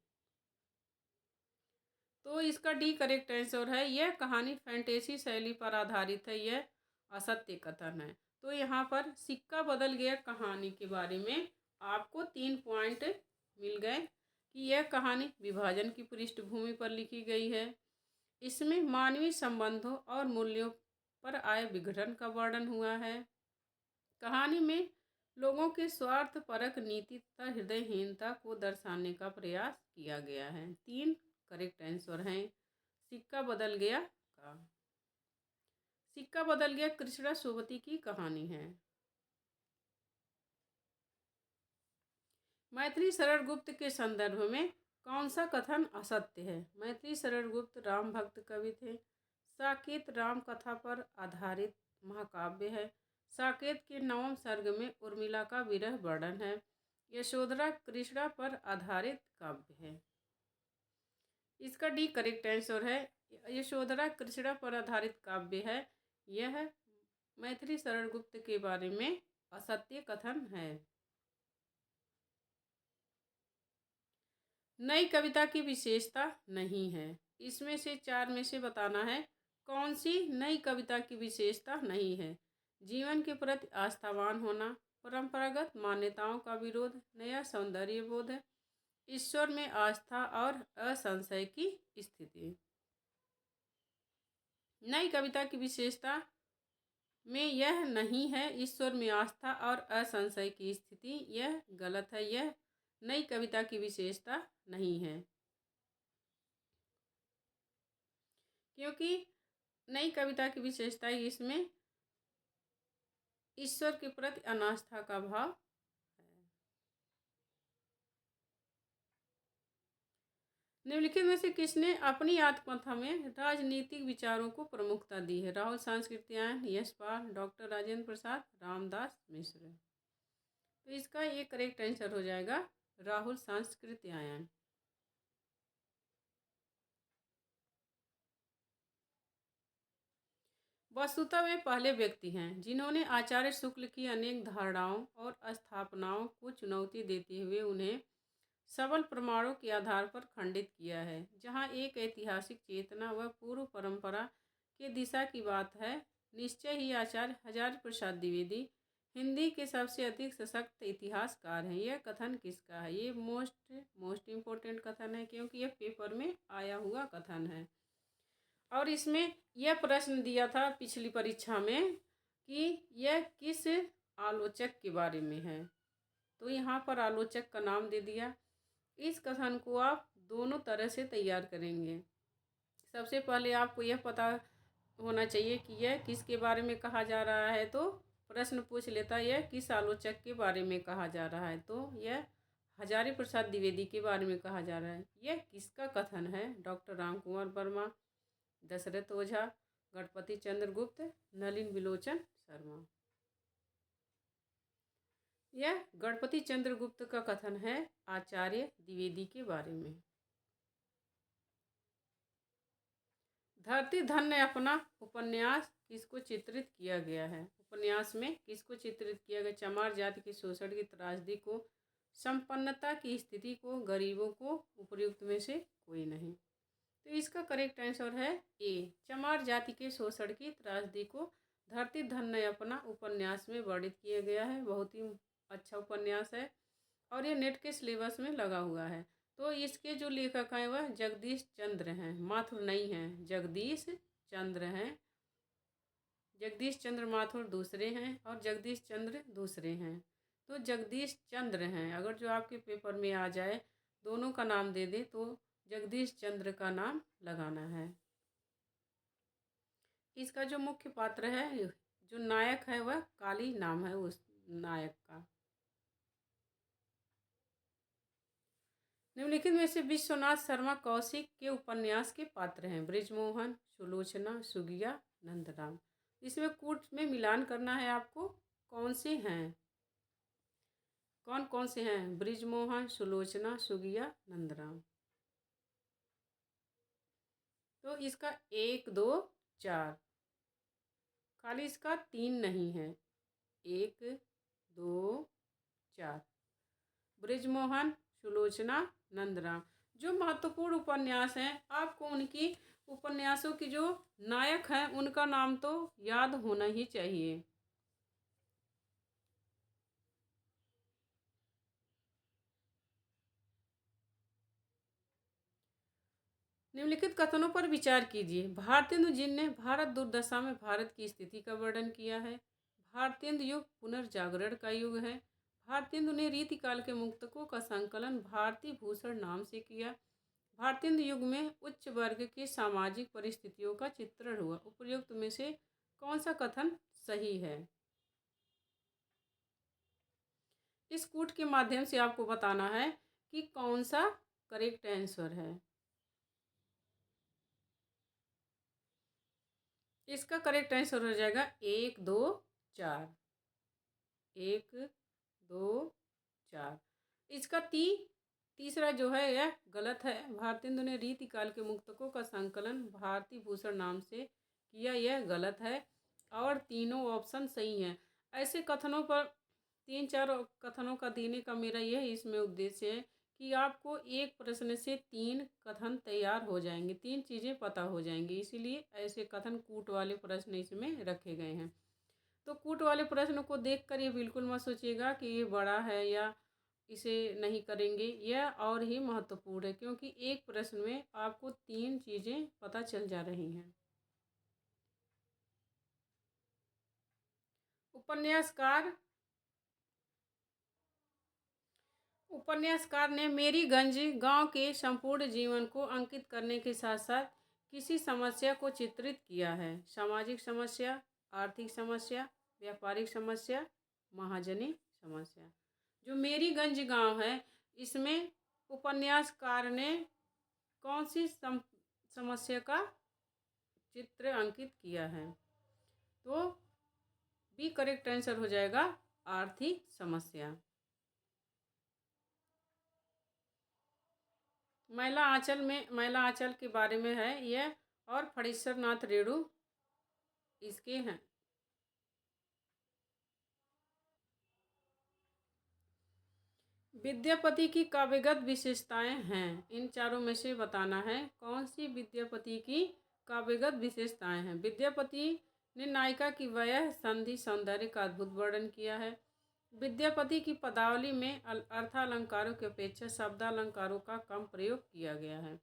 तो इसका डी करेक्ट आंसर है, यह कहानी फैंटेसी शैली पर आधारित है, यह असत्य कथन है। तो यहाँ पर सिक्का बदल गया कहानी के बारे में आपको 3 पॉइंट मिल गए कि यह कहानी विभाजन की पृष्ठभूमि पर लिखी गई है। इसमें मानवीय संबंधों और मूल्यों पर आए विघटन का वर्णन हुआ है। कहानी में लोगों के स्वार्थपरक नीति तथा हृदयहीनता को दर्शाने का प्रयास किया गया है। 3 करेक्ट आंसर हैं। सिक्का बदल गया का सिक्का बदल गया कृष्णा सोबती की कहानी है। मैथिली शरण गुप्त के संदर्भ में कौन सा कथन असत्य है? मैथिली शरण गुप्त राम भक्त कवि थे। साकेत राम कथा पर आधारित महाकाव्य है। साकेत के 9वें सर्ग में उर्मिला का विरह वर्णन है। यशोधरा कृष्णा पर आधारित काव्य है। इसका डी करेक्ट आंसर है, यशोधरा कृष्णा पर आधारित काव्य है। यह मैथिली शरण गुप्त के बारे में असत्य कथन है। नई कविता की विशेषता नहीं है। इसमें से 4 में से बताना है कौन सी नई कविता की विशेषता नहीं है। जीवन के प्रति आस्थावान होना, परंपरागत मान्यताओं का विरोध, नया सौंदर्य बोध, ईश्वर में आस्था और असंशय की स्थिति। नई कविता की विशेषता में यह नहीं है ईश्वर में आस्था और असंशय की स्थिति, यह गलत है। यह नई कविता की विशेषता नहीं है, क्योंकि नई कविता की विशेषता इसमें ईश्वर के प्रति अनास्था का भाव है। निम्नलिखित में से किसने अपनी आत्मकथा में राजनीतिक विचारों को प्रमुखता दी है? राहुल सांस्कृत्यायन, यशपाल, डॉक्टर राजेंद्र प्रसाद, रामदास मिश्र। तो इसका ये करेक्ट आंसर हो जाएगा राहुल सांस्कृत्यायन। वस्तुतः वे पहले व्यक्ति हैं जिन्होंने आचार्य शुक्ल की अनेक धारणाओं और स्थापनाओं को चुनौती देते हुए उन्हें सबल प्रमाणों के आधार पर खंडित किया है। जहां एक ऐतिहासिक चेतना व पूर्व परंपरा के दिशा की बात है, निश्चय ही आचार्य हजारी प्रसाद द्विवेदी हिंदी के सबसे अधिक सशक्त इतिहासकार हैं। यह कथन किसका है? ये मोस्ट इम्पोर्टेंट कथन है, क्योंकि यह पेपर में आया हुआ कथन है। और इसमें यह प्रश्न दिया था पिछली परीक्षा में कि यह किस आलोचक के बारे में है, तो यहाँ पर आलोचक का नाम दे दिया। इस कथन को आप दोनों तरह से तैयार करेंगे। सबसे पहले आपको यह पता होना चाहिए कि यह किसके बारे में कहा जा रहा है, तो प्रश्न पूछ लेता है यह किस आलोचक के बारे में कहा जा रहा है, तो यह हजारी प्रसाद द्विवेदी के बारे में कहा जा रहा है। यह किसका कथन है? डॉक्टर राम कुमार वर्मा, दशरथ ओझा, गणपति चंद्र गुप्त, नलिन विलोचन शर्मा। यह गणपति चंद्र गुप्त का कथन है आचार्य द्विवेदी के बारे में। धरती धन्य अपना उपन्यास किसको चित्रित किया गया है? उपन्यास में किसको चित्रित किया गया? चमार जाति के शोषण की त्रासदी को, संपन्नता की स्थिति को, गरीबों को, उपयुक्त में से कोई नहीं। तो इसका करेक्ट आंसर है ए, चमार जाति के शोषण की त्रासदी को धरती धन्य अपना उपन्यास में वर्णित किया गया है। बहुत ही अच्छा उपन्यास है और ये नेट के सिलेबस में लगा हुआ है। तो इसके जो लेखक हैं वह जगदीश चंद्र हैं, माथुर नहीं हैं, जगदीश चंद्र हैं, जगदीश चंद्र माथुर दूसरे हैं और जगदीश चंद्र दूसरे हैं। तो जगदीश चंद्र हैं, अगर जो आपके पेपर में आ जाए दोनों का नाम दे दे तो जगदीश चंद्र का नाम लगाना है। इसका जो मुख्य पात्र है, जो नायक है, वह काली नाम है उस नायक का। निम्नलिखित में से विश्वनाथ शर्मा कौशिक के उपन्यास के पात्र हैं। बृजमोहन, सुलोचना, सुगिया, नंदराम। इसमें कूट में मिलान करना है आपको। कौन से हैं, कौन कौन से हैं? बृजमोहन, सुलोचना, सुगिया, नंदराम। तो इसका 1 2 4, खाली इसका 3 नहीं है। 1 2 4, बृजमोहन, सुलोचना, नंदराम। जो महत्वपूर्ण उपन्यास हैं, आपको उनकी उपन्यासों की जो नायक हैं उनका नाम तो याद होना ही चाहिए। निम्नलिखित कथनों पर विचार कीजिए। भारतेंदु जिन ने भारत दुर्दशा में भारत की स्थिति का वर्णन किया है। भारतेंदु युग पुनर्जागरण का युग है। भारतेंदु ने रीतिकाल के मुक्तकों का संकलन भारती भूषण नाम से किया। भारतेंदु युग में उच्च वर्ग की सामाजिक परिस्थितियों का चित्रण हुआ। उपर्युक्त में से कौन सा कथन सही है? इस कूट के माध्यम से आपको बताना है कि कौन सा करेक्ट आंसर है। इसका करेक्ट आंसर हो जाएगा 1 2 4, 1 2 4। इसका तीसरा जो है यह गलत है। भारतेंदु ने रीतिकाल के मुक्तकों का संकलन भारती भूषण नाम से किया, यह गलत है। और तीनों ऑप्शन सही हैं। ऐसे कथनों पर 3-4 कथनों का देने का मेरा यह इसमें उद्देश्य है कि आपको एक प्रश्न से 3 कथन तैयार हो जाएंगे, 3 चीज़ें पता हो जाएंगी। इसीलिए ऐसे कथन कूट वाले प्रश्न इसमें रखे गए हैं। तो कूट वाले प्रश्न को देखकर ये बिल्कुल मत सोचिएगा कि ये बड़ा है या इसे नहीं करेंगे। यह और ही महत्वपूर्ण है क्योंकि एक प्रश्न में आपको 3 चीज़ें पता चल जा रही हैं। उपन्यासकार ने मेरीगंज गांव के संपूर्ण जीवन को अंकित करने के साथ साथ किसी समस्या को चित्रित किया है। सामाजिक समस्या, आर्थिक समस्या, व्यापारिक समस्या, महाजनी समस्या। जो मेरीगंज गांव है, इसमें उपन्यासकार ने कौन सी समस्या का चित्र अंकित किया है? तो बी करेक्ट आंसर हो जाएगा आर्थिक समस्या। मैला आंचल के बारे में है यह, और फणीश्वर नाथ रेणु इसके हैं। विद्यापति की काव्यगत विशेषताएं हैं। इन चारों में से बताना है कौन सी विद्यापति की काव्यगत विशेषताएं हैं। विद्यापति ने नायिका की वयः, संधि, सौंदर्य का अद्भुत वर्णन किया है। विद्यापति की पदावली में अर्थालंकारों की अपेक्षा शब्दालंकारों का कम प्रयोग किया गया है।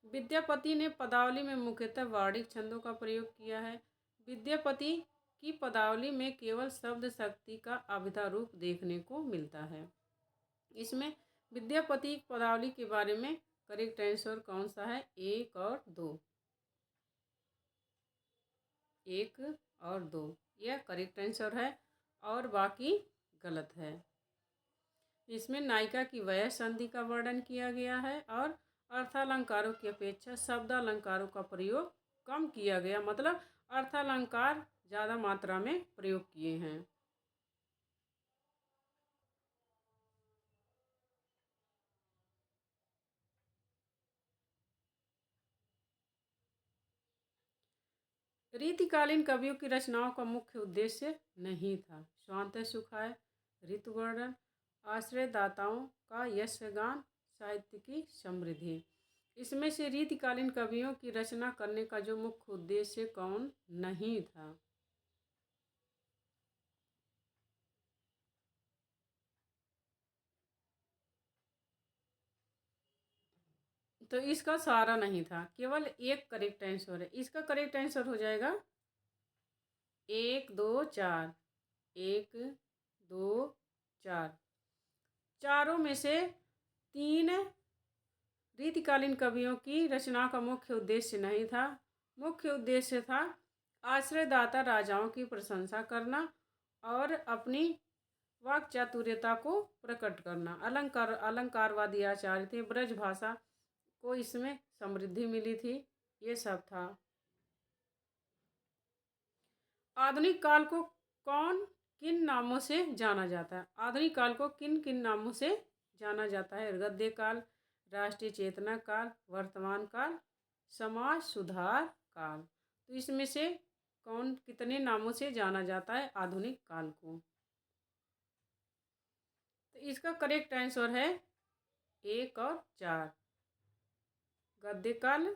विद्यापति ने पदावली में मुख्यतः वार्णिक छंदों का प्रयोग किया है। विद्यापति की पदावली में केवल शब्द शक्ति का अभिधा रूप देखने को मिलता है। इसमें विद्यापति की पदावली के बारे में करेक्ट आंसर कौन सा है? 1 और 2, 1 और 2 यह करेक्ट आंसर है और बाकी गलत है। इसमें नायिका की वयः संधि का वर्णन किया गया है और अर्थालंकारों की अपेक्षा शब्दालंकारों का प्रयोग कम किया गया, मतलब अर्थालंकार ज़्यादा मात्रा में प्रयोग किए हैं। रीतिकालीन कवियों की रचनाओं का मुख्य उद्देश्य नहीं था स्वांतः सुखाय, ऋतुवर्णन, आश्रयदाताओं का यशगान, साहित्य की समृद्धि। इसमें से रीतिकालीन कवियों की रचना करने का जो मुख्य उद्देश्य कौन नहीं था? तो इसका सारा नहीं था, केवल एक करेक्ट आंसर है। इसका करेक्ट आंसर हो जाएगा एक दो चार, एक दो चार। चारों में से तीन रीतिकालीन कवियों की रचना का मुख्य उद्देश्य नहीं था। मुख्य उद्देश्य था आश्रयदाता राजाओं की प्रशंसा करना और अपनी वाक चातुर्यता को प्रकट करना। अलंकारवादी आचार्य थे। ब्रज भाषा को इसमें समृद्धि मिली थी। ये सब था। आधुनिक काल को किन नामों से जाना जाता है? आधुनिक काल को किन किन नामों से जाना जाता है? गद्य काल, राष्ट्रीय चेतना काल, वर्तमान काल, समाज सुधार काल। तो इसमें से कितने नामों से जाना जाता है आधुनिक काल को? तो इसका करेक्ट आंसर है 1 और 4। गद्य काल,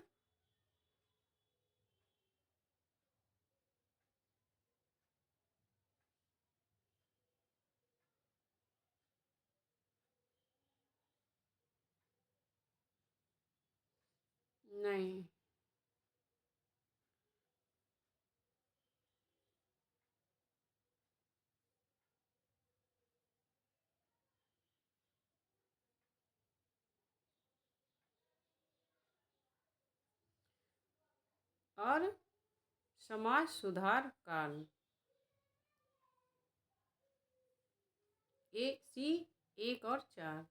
नहीं, और समाज सुधार काल। सी 1 और 4।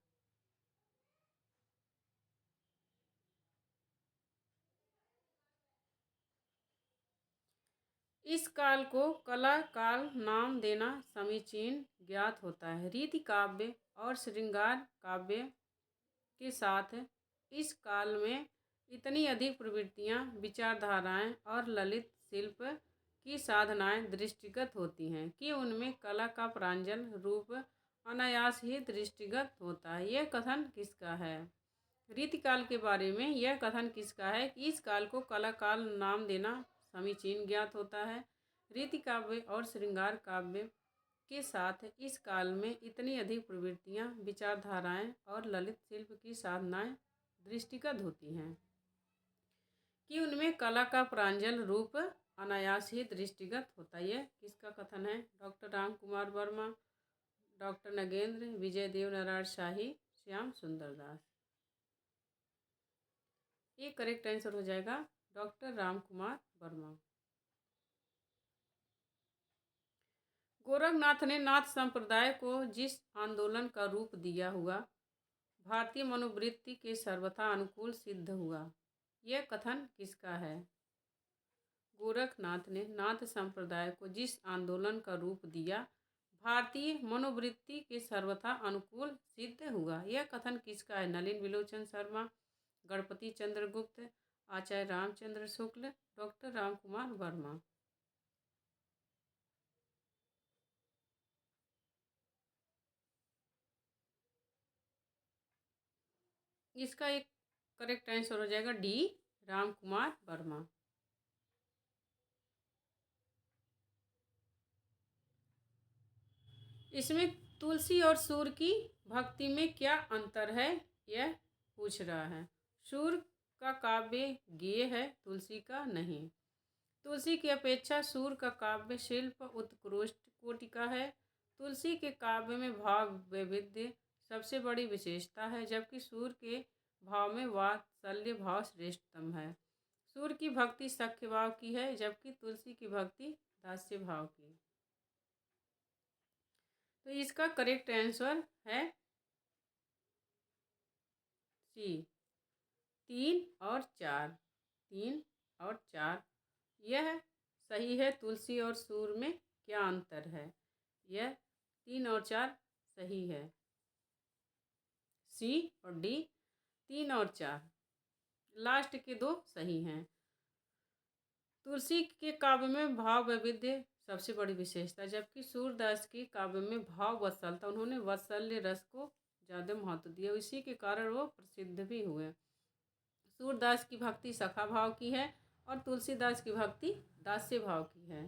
इस काल को कला काल नाम देना समीचीन ज्ञात होता है। रीति काव्य और श्रृंगार काव्य के साथ इस काल में इतनी अधिक प्रवृत्तियां, विचारधाराएं और ललित शिल्प की साधनाएं दृष्टिगत होती हैं कि उनमें कला का प्रांजल रूप अनायास ही दृष्टिगत होता है। यह कथन किसका है? रीतिकाल के बारे में यह कथन किसका है कि इस काल को कला काल नाम देना समीचीन ज्ञात होता है। रीति काव्य और श्रृंगार काव्य के साथ इस काल में इतनी अधिक प्रवृत्तियां, विचारधाराएं और ललित शिल्प की साधनाएं दृष्टिगत होती हैं कि उनमें कला का प्रांजल रूप अनायास ही दृष्टिगत होता है। यह किसका कथन है? डॉक्टर राम कुमार वर्मा, डॉक्टर नगेंद्र, विजय देव नारायण शाही, श्याम सुंदर दास। ये करेक्ट आंसर हो जाएगा डॉक्टर राम कुमार वर्मा। गोरखनाथ ने नाथ संप्रदाय को जिस आंदोलन का रूप दिया हुआ भारतीय मनोवृत्ति के सर्वथा अनुकूल सिद्ध हुआ, यह कथन किसका है? गोरखनाथ ने नाथ संप्रदाय को जिस आंदोलन का रूप दिया भारतीय मनोवृत्ति के सर्वथा अनुकूल सिद्ध हुआ, यह कथन किसका है? नलिन विलोचन शर्मा, गणपति चंद्र गुप्त, आचार्य रामचंद्र शुक्ल, डॉक्टर राम कुमार वर्मा। इसका एक करेक्ट आंसर हो जाएगा डी, राम कुमार वर्मा। इसमें तुलसी और सूर की भक्ति में क्या अंतर है, यह पूछ रहा है। सूर का काव्य गेय है, तुलसी का नहीं। तुलसी की अपेक्षा सूर का काव्य शिल्प उत्कृष्ट कोटि का है। तुलसी के काव्य में भाव वैविध्य सबसे बड़ी विशेषता है, जबकि सूर के भाव में वात्सल्य भाव श्रेष्ठतम है। सूर की भक्ति सख्य भाव की है, जबकि तुलसी की भक्ति दास्य भाव की। तो इसका करेक्ट आंसर है सी, 3 और 4। 3 और 4 यह सही है। तुलसी और सूर में क्या अंतर है? यह 3 और 4 सही है। सी और डी, 3 और 4। लास्ट के 2 सही हैं। तुलसी के काव्य में भाव वैविध्य सबसे बड़ी विशेषता, जबकि सूरदास के काव्य में भाव वत्सलता, उन्होंने वात्सल्य रस को ज़्यादा महत्व दिया, इसी के कारण वो प्रसिद्ध भी हुए। सूरदास की भक्ति सखा भाव की है और तुलसीदास की भक्ति दास्य भाव की है।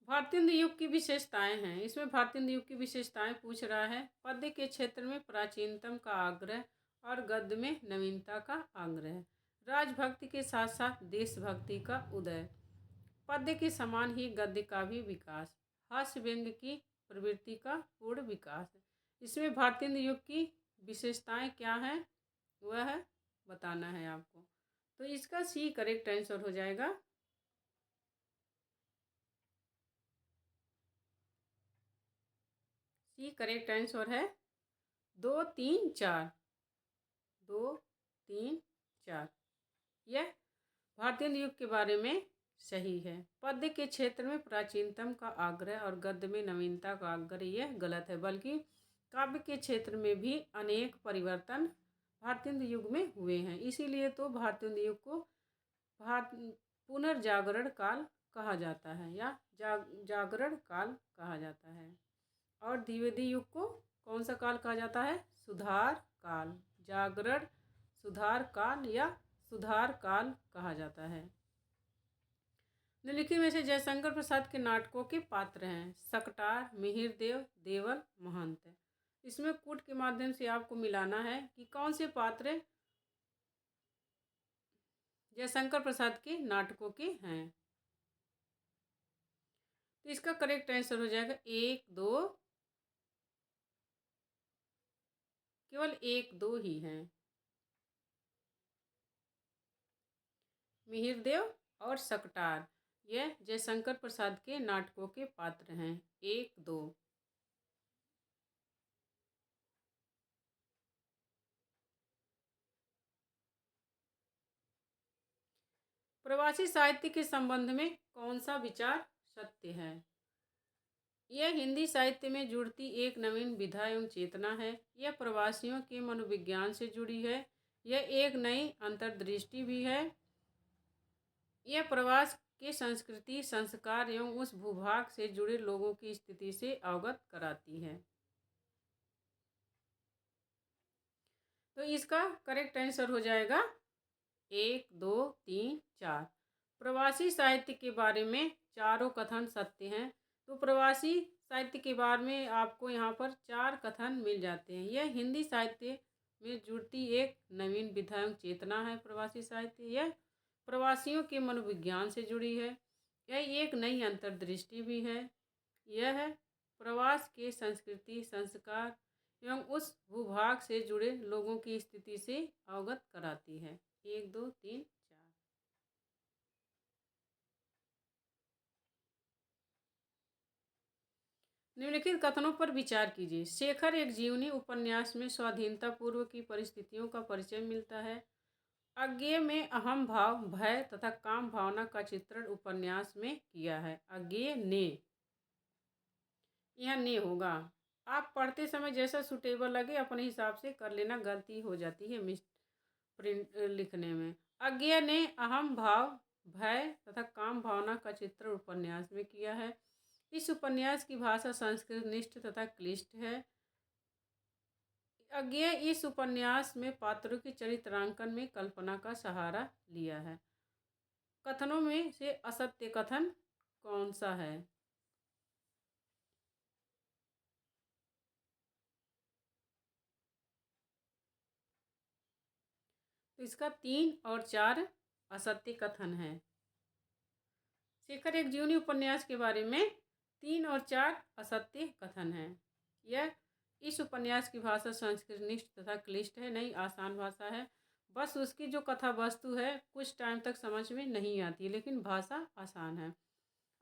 भारतीय युग की विशेषताएं हैं। इसमें भारतीय युग की विशेषताएं पूछ रहा है। पद्य के क्षेत्र में प्राचीनतम का आग्रह और गद्य में नवीनता का आग्रह। राजभक्ति के साथ साथ देशभक्ति का उदय, पद्य के समान ही गद्य का भी विकास, हास्य व्यंग्य की प्रवृत्ति का पूर्ण विकास। इसमें भारतेंद्र युग की विशेषताएं क्या हैं वह बताना है आपको। तो इसका सी करेक्ट आंसर हो जाएगा। सी करेक्ट आंसर है 2, 3, 4। 2, 3, 4 यह भारतेंद्र युग के बारे में सही है। पद्य के क्षेत्र में प्राचीनतम का आग्रह और गद्य में नवीनता का आग्रह यह गलत है, बल्कि काव्य के क्षेत्र में भी अनेक परिवर्तन भारतेंद्र युग में हुए हैं। इसीलिए तो भारतेंद्र युग को पुनर्जागरण काल कहा जाता है या जागरण काल कहा जाता है। और द्विवेदी युग को कौन सा काल कहा जाता है? सुधार काल, जागरण, सुधार काल या सुधार काल कहा जाता है। निम्नलिखित में से जयशंकर प्रसाद के नाटकों के पात्र हैं। सकटार, मिहिरदेव, देवल, महंत। इसमें कूट के माध्यम से आपको मिलाना है कि कौन से पात्र जयशंकर प्रसाद के नाटकों के हैं। तो इसका करेक्ट आंसर हो जाएगा 1, 2, केवल 1, 2 ही हैं, मिहिरदेव और सकटार। यह जयशंकर प्रसाद के नाटकों के पात्र हैं। 1, 2। प्रवासी साहित्य के संबंध में कौन सा विचार सत्य है? यह हिंदी साहित्य में जुड़ती एक नवीन विधा एवं चेतना है। यह प्रवासियों के मनोविज्ञान से जुड़ी है। यह एक नई अंतर्दृष्टि भी है। यह प्रवास के संस्कृति, संस्कार एवं उस भूभाग से जुड़े लोगों की स्थिति से अवगत कराती है। तो इसका करेक्ट आंसर हो जाएगा 1, 2, 3, 4। प्रवासी साहित्य के बारे में चारों कथन सत्य हैं। तो प्रवासी साहित्य के बारे में आपको यहाँ पर 4 कथन मिल जाते हैं। यह हिंदी साहित्य में जुड़ती एक नवीन विधा एवं चेतना है। प्रवासी साहित्य यह प्रवासियों के मनोविज्ञान से जुड़ी है। यह एक नई अंतर्दृष्टि भी है। यह प्रवास के संस्कृति, संस्कार एवं उस भूभाग से जुड़े लोगों की स्थिति से अवगत कराती है। 1, 2, 3, 4। निम्नलिखित कथनों पर विचार कीजिए। शेखर एक जीवनी उपन्यास में स्वाधीनता पूर्व की परिस्थितियों का परिचय मिलता है। अज्ञेय में अहम भाव, भय तथा काम भावना का चित्रण उपन्यास में किया है। अज्ञेय ने, यह ने होगा। आप पढ़ते समय जैसा सुटेबल लगे अपने हिसाब से कर लेना, गलती हो जाती है प्रिंट लिखने में। अज्ञेय ने अहम भाव, भय तथा काम भावना का चित्रण उपन्यास में किया है। इस उपन्यास की भाषा संस्कृत निष्ठ तथा क्लिष्ट है। अज्ञेय इस उपन्यास में पात्रों की चरित्रांकन में कल्पना का सहारा लिया है। कथनों में से असत्य कथन कौन सा है? तो इसका 3 और 4 असत्य कथन है। शेखर एक जीवनी उपन्यास के बारे में 3 और 4 असत्य कथन है। यह इस उपन्यास की भाषा संस्कृतनिष्ठ तथा क्लिष्ट है, नई आसान भाषा है। बस उसकी जो कथा वस्तु है कुछ टाइम तक समझ में नहीं आती, लेकिन भाषा आसान है।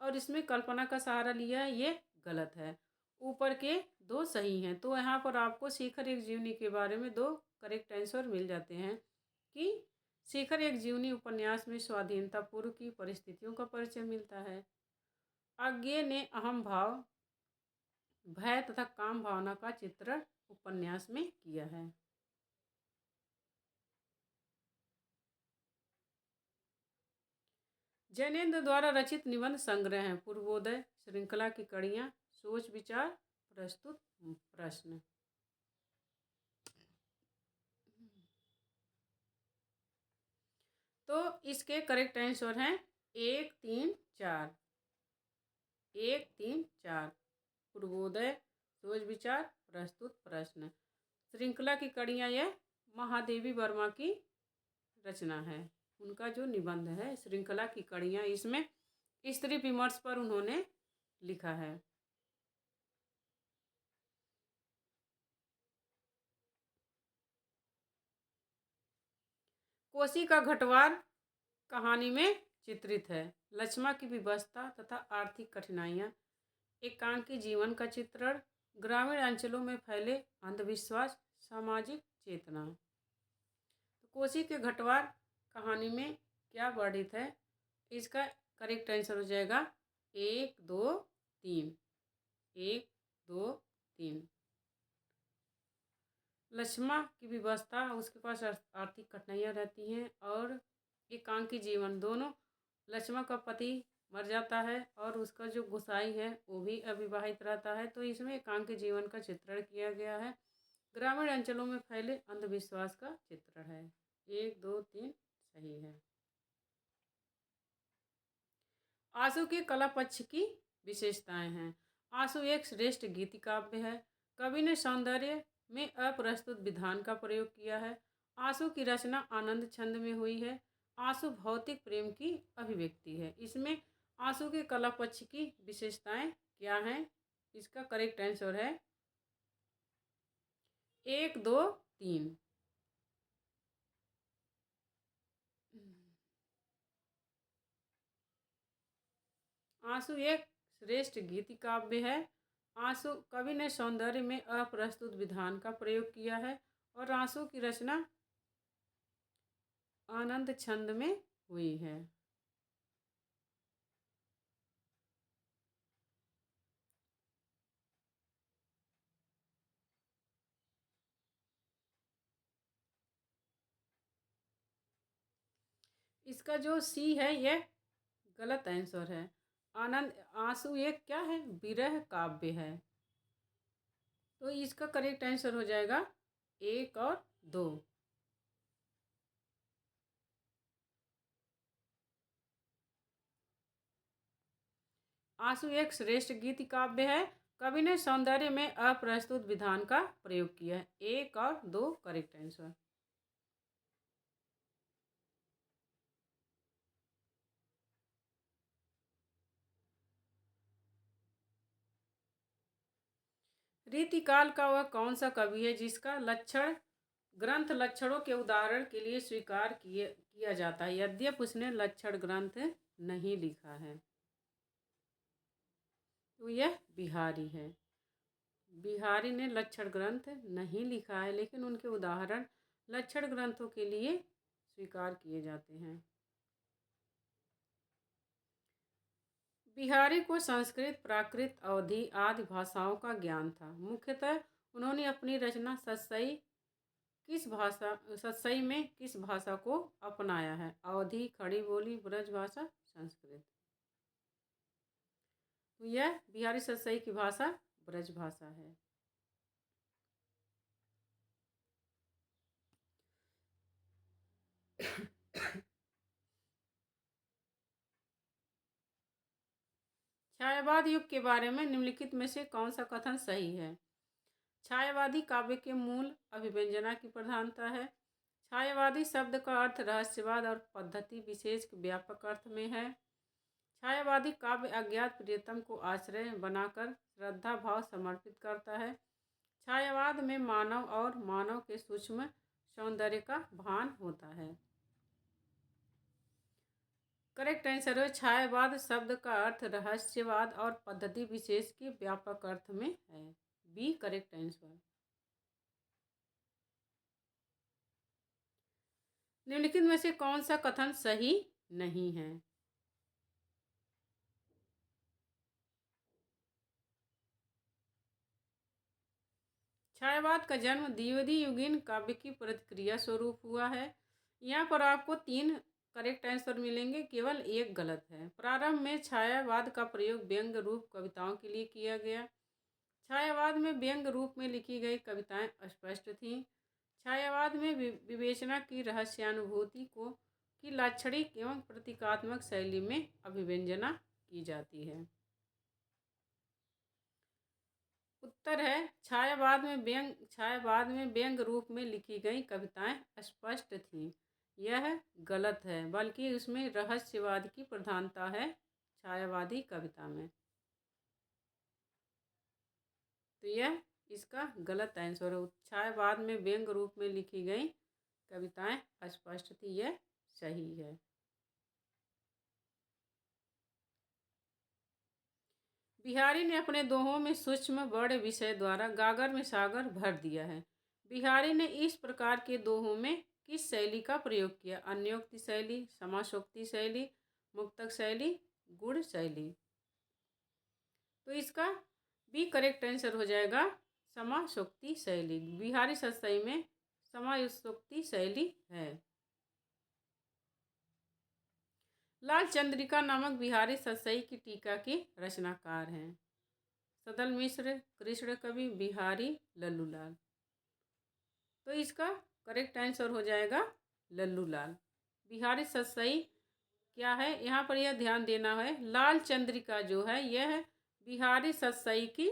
और इसमें कल्पना का सहारा लिया है, ये गलत है। ऊपर के 2 सही हैं। तो यहाँ पर आपको शेखर एक जीवनी के बारे में 2 करेक्ट आंसर मिल जाते हैं कि शेखर एक जीवनी उपन्यास में स्वाधीनता पूर्व की परिस्थितियों का परिचय मिलता है। अज्ञेय ने अहम भाव, भय तथा काम भावना का चित्रण उपन्यास में किया है। जैनेन्द्र द्वारा रचित निबंध संग्रह हैं। पूर्वोदय, श्रृंखला की कड़ियाँ, सोच विचार, प्रस्तुत प्रश्न। तो इसके करेक्ट आंसर हैं 1, 3, 4। 1, 3, 4। पूर्वोदय, सोच विचार, प्रस्तुत प्रश्न। श्रृंखला की कड़ियाँ यह महादेवी वर्मा की रचना है। उनका जो निबंध है, श्रृंखला की कड़ियाँ, इसमें स्त्री विमर्श पर उन्होंने लिखा है। कोसी का घटवार कहानी में चित्रित है। लक्ष्मा की विवशता तथा आर्थिक कठिनाइयाँ, एकांकी जीवन का चित्रण, ग्रामीण अंचलों में फैले अंधविश्वास, सामाजिक चेतना। तो कोसी के घटवार कहानी में क्या वर्णित है? इसका करेक्ट आंसर हो जाएगा 1 2 3। 1 2 3। लक्ष्मा की विवशता, उसके पास आर्थिक कठिनाइयाँ रहती हैं, और एकांकी जीवन, दोनों, लक्ष्मा का पति मर जाता है और उसका जो गुसाई है वो भी अविवाहित रहता है। तो इसमें एकांकी जीवन का चित्रण किया गया है। ग्रामीण अंचलों में फैले अंधविश्वास का चित्रण है। 1 2 3 सही है। आंसू के कला पक्ष की विशेषताएं हैं। आंसू एक श्रेष्ठ गीति काव्य है। कवि ने सौंदर्य में अप्रस्तुत विधान का प्रयोग किया है। आंसू की रचना आनंद छंद में हुई है। आंसू भौतिक प्रेम की अभिव्यक्ति है। इसमें आंसू के कला पक्ष की विशेषताएं क्या हैं? इसका करेक्ट आंसर है 1 2 3। आंसू एक श्रेष्ठ गीति काव्य है। आंसू, कवि ने सौंदर्य में अप्रस्तुत विधान का प्रयोग किया है, और आंसू की रचना आनंद छंद में हुई है। इसका जो सी है ये गलत आंसर है। आनंद, आंसू एक क्या है? विरह काव्य है। तो इसका करेक्ट आंसर हो जाएगा 1 और 2। आंसू एक श्रेष्ठ गीति काव्य है। कवि ने सौंदर्य में अप्रस्तुत विधान का प्रयोग किया है। 1 और 2 करेक्ट आंसर। रीतिकाल का वह कौन सा कवि है जिसका लक्षण ग्रंथ लक्षणों के उदाहरण के लिए स्वीकार किया जाता है, यद्यपि उसने लक्षण ग्रंथ नहीं लिखा है? तो यह बिहारी है। बिहारी ने लक्षण ग्रंथ नहीं लिखा है, लेकिन उनके उदाहरण लक्षण ग्रंथों के लिए स्वीकार किए जाते हैं। बिहारी को संस्कृत, प्राकृत, अवधी आदि भाषाओं का ज्ञान था। मुख्यतः उन्होंने अपनी रचना सतसई में किस भाषा को अपनाया है? अवधी, खड़ी बोली, ब्रज भाषा, संस्कृत। तो यह बिहारी सतसई की भाषा ब्रज भाषा है। छायावाद युग के बारे में निम्नलिखित में से कौन सा कथन सही है? छायावादी काव्य के मूल अभिव्यंजना की प्रधानता है। छायावादी शब्द का अर्थ रहस्यवाद और पद्धति विशेष के व्यापक अर्थ में है। छायावादी काव्य अज्ञात प्रियतम को आश्रय बनाकर श्रद्धा भाव समर्पित करता है। छायावाद में मानव और मानव के सूक्ष्म सौंदर्य का भान होता है। करेक्ट आंसर है छायावाद शब्द का अर्थ रहस्यवाद और पद्धति विशेष के व्यापक अर्थ में है। B correct answer. निम्नलिखित में से कौन सा कथन सही नहीं है? छायावाद का जन्म द्विवेदी युगीन काव्य की प्रतिक्रिया स्वरूप हुआ है। यहाँ पर आपको 3 करेक्ट आंसर मिलेंगे, केवल एक गलत है। प्रारंभ में छायावाद का प्रयोग व्यंग्य रूप कविताओं के लिए किया गया। छायावाद में व्यंग्य रूप में लिखी गई कविताएं अस्पष्ट थीं। छायावाद में विवेचना की रहस्यानुभूति की लाक्षणिक एवं प्रतीकात्मक शैली में अभिव्यंजना की जाती है। उत्तर है छायावाद में व्यंग्य रूप में लिखी गई कविताएं अस्पष्ट थीं। यह गलत है, बल्कि उसमें रहस्यवाद की प्रधानता है छायावादी कविता में। तो यह इसका गलत आंसर है। छायावाद में व्यंग रूप में लिखी गई कविताएं अस्पष्ट थी, यह सही है। बिहारी ने अपने दोहों में सूक्ष्म बड़े विषय द्वारा गागर में सागर भर दिया है। बिहारी ने इस प्रकार के दोहों में किस शैली का प्रयोग किया? अन्योक्ति शैली, समासोक्ति शैली, मुक्तक शैली, गुण शैली। तो इसका बी करेक्ट आंसर हो जाएगा समासोक्ति शैली। बिहारी सतसई में समासोक्ति शैली है। लाल चंद्रिका नामक बिहारी सतसई की टीका के रचनाकार हैं सदल मिश्र, कृष्ण कवि, बिहारी, लल्लूलाल। तो इसका करेक्ट आंसर हो जाएगा लल्लूलाल। बिहारी सतसई क्या है, यहाँ पर यह ध्यान देना है, लाल चंद्रिका जो है यह बिहारी सतसई की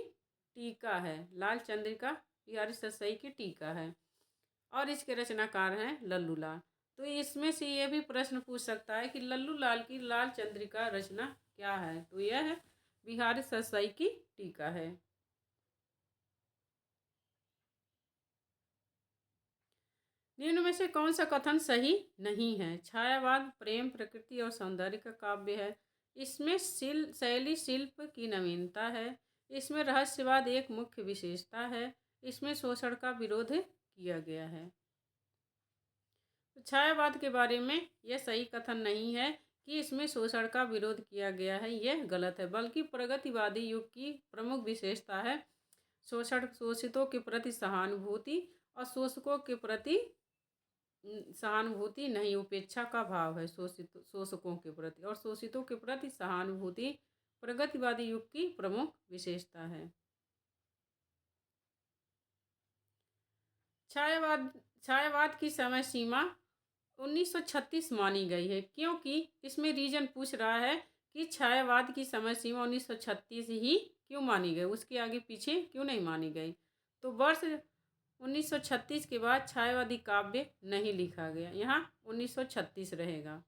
टीका है। लाल चंद्रिका बिहारी सतसई की टीका है और इसके रचनाकार हैं लल्लूलाल। तो इसमें से ये भी प्रश्न पूछ सकता है कि लल्लूलाल की लाल चंद्रिका रचना क्या है? तो यह है बिहारी सतसई की टीका है। निम्न में से कौन सा कथन सही नहीं है? छायावाद प्रेम, प्रकृति और सौंदर्य का काव्य है। इसमें शैली शिल्प की नवीनता है। इसमें रहस्यवाद एक मुख्य विशेषता है। इसमें शोषण का विरोध किया गया है। तो छायावाद के बारे में यह सही कथन नहीं है कि इसमें शोषण का विरोध किया गया है, यह गलत है। बल्कि प्रगतिवादी युग की प्रमुख विशेषता है शोषितों के प्रति सहानुभूति और शोषकों के प्रति सहानुभूति नहीं, उपेक्षा का भाव है शोषकों के प्रति, और शोषितों के प्रति सहानुभूति प्रगतिवादी युग की प्रमुख विशेषता है। छायावाद की समय सीमा 1936 मानी गई है, क्योंकि इसमें रीजन पूछ रहा है कि छायावाद की समय सीमा 1936 ही क्यों मानी गई, उसके आगे पीछे क्यों नहीं मानी गई। तो वर्ष 1936 के बाद छायावादी काव्य नहीं लिखा गया, यहाँ 1936 रहेगा।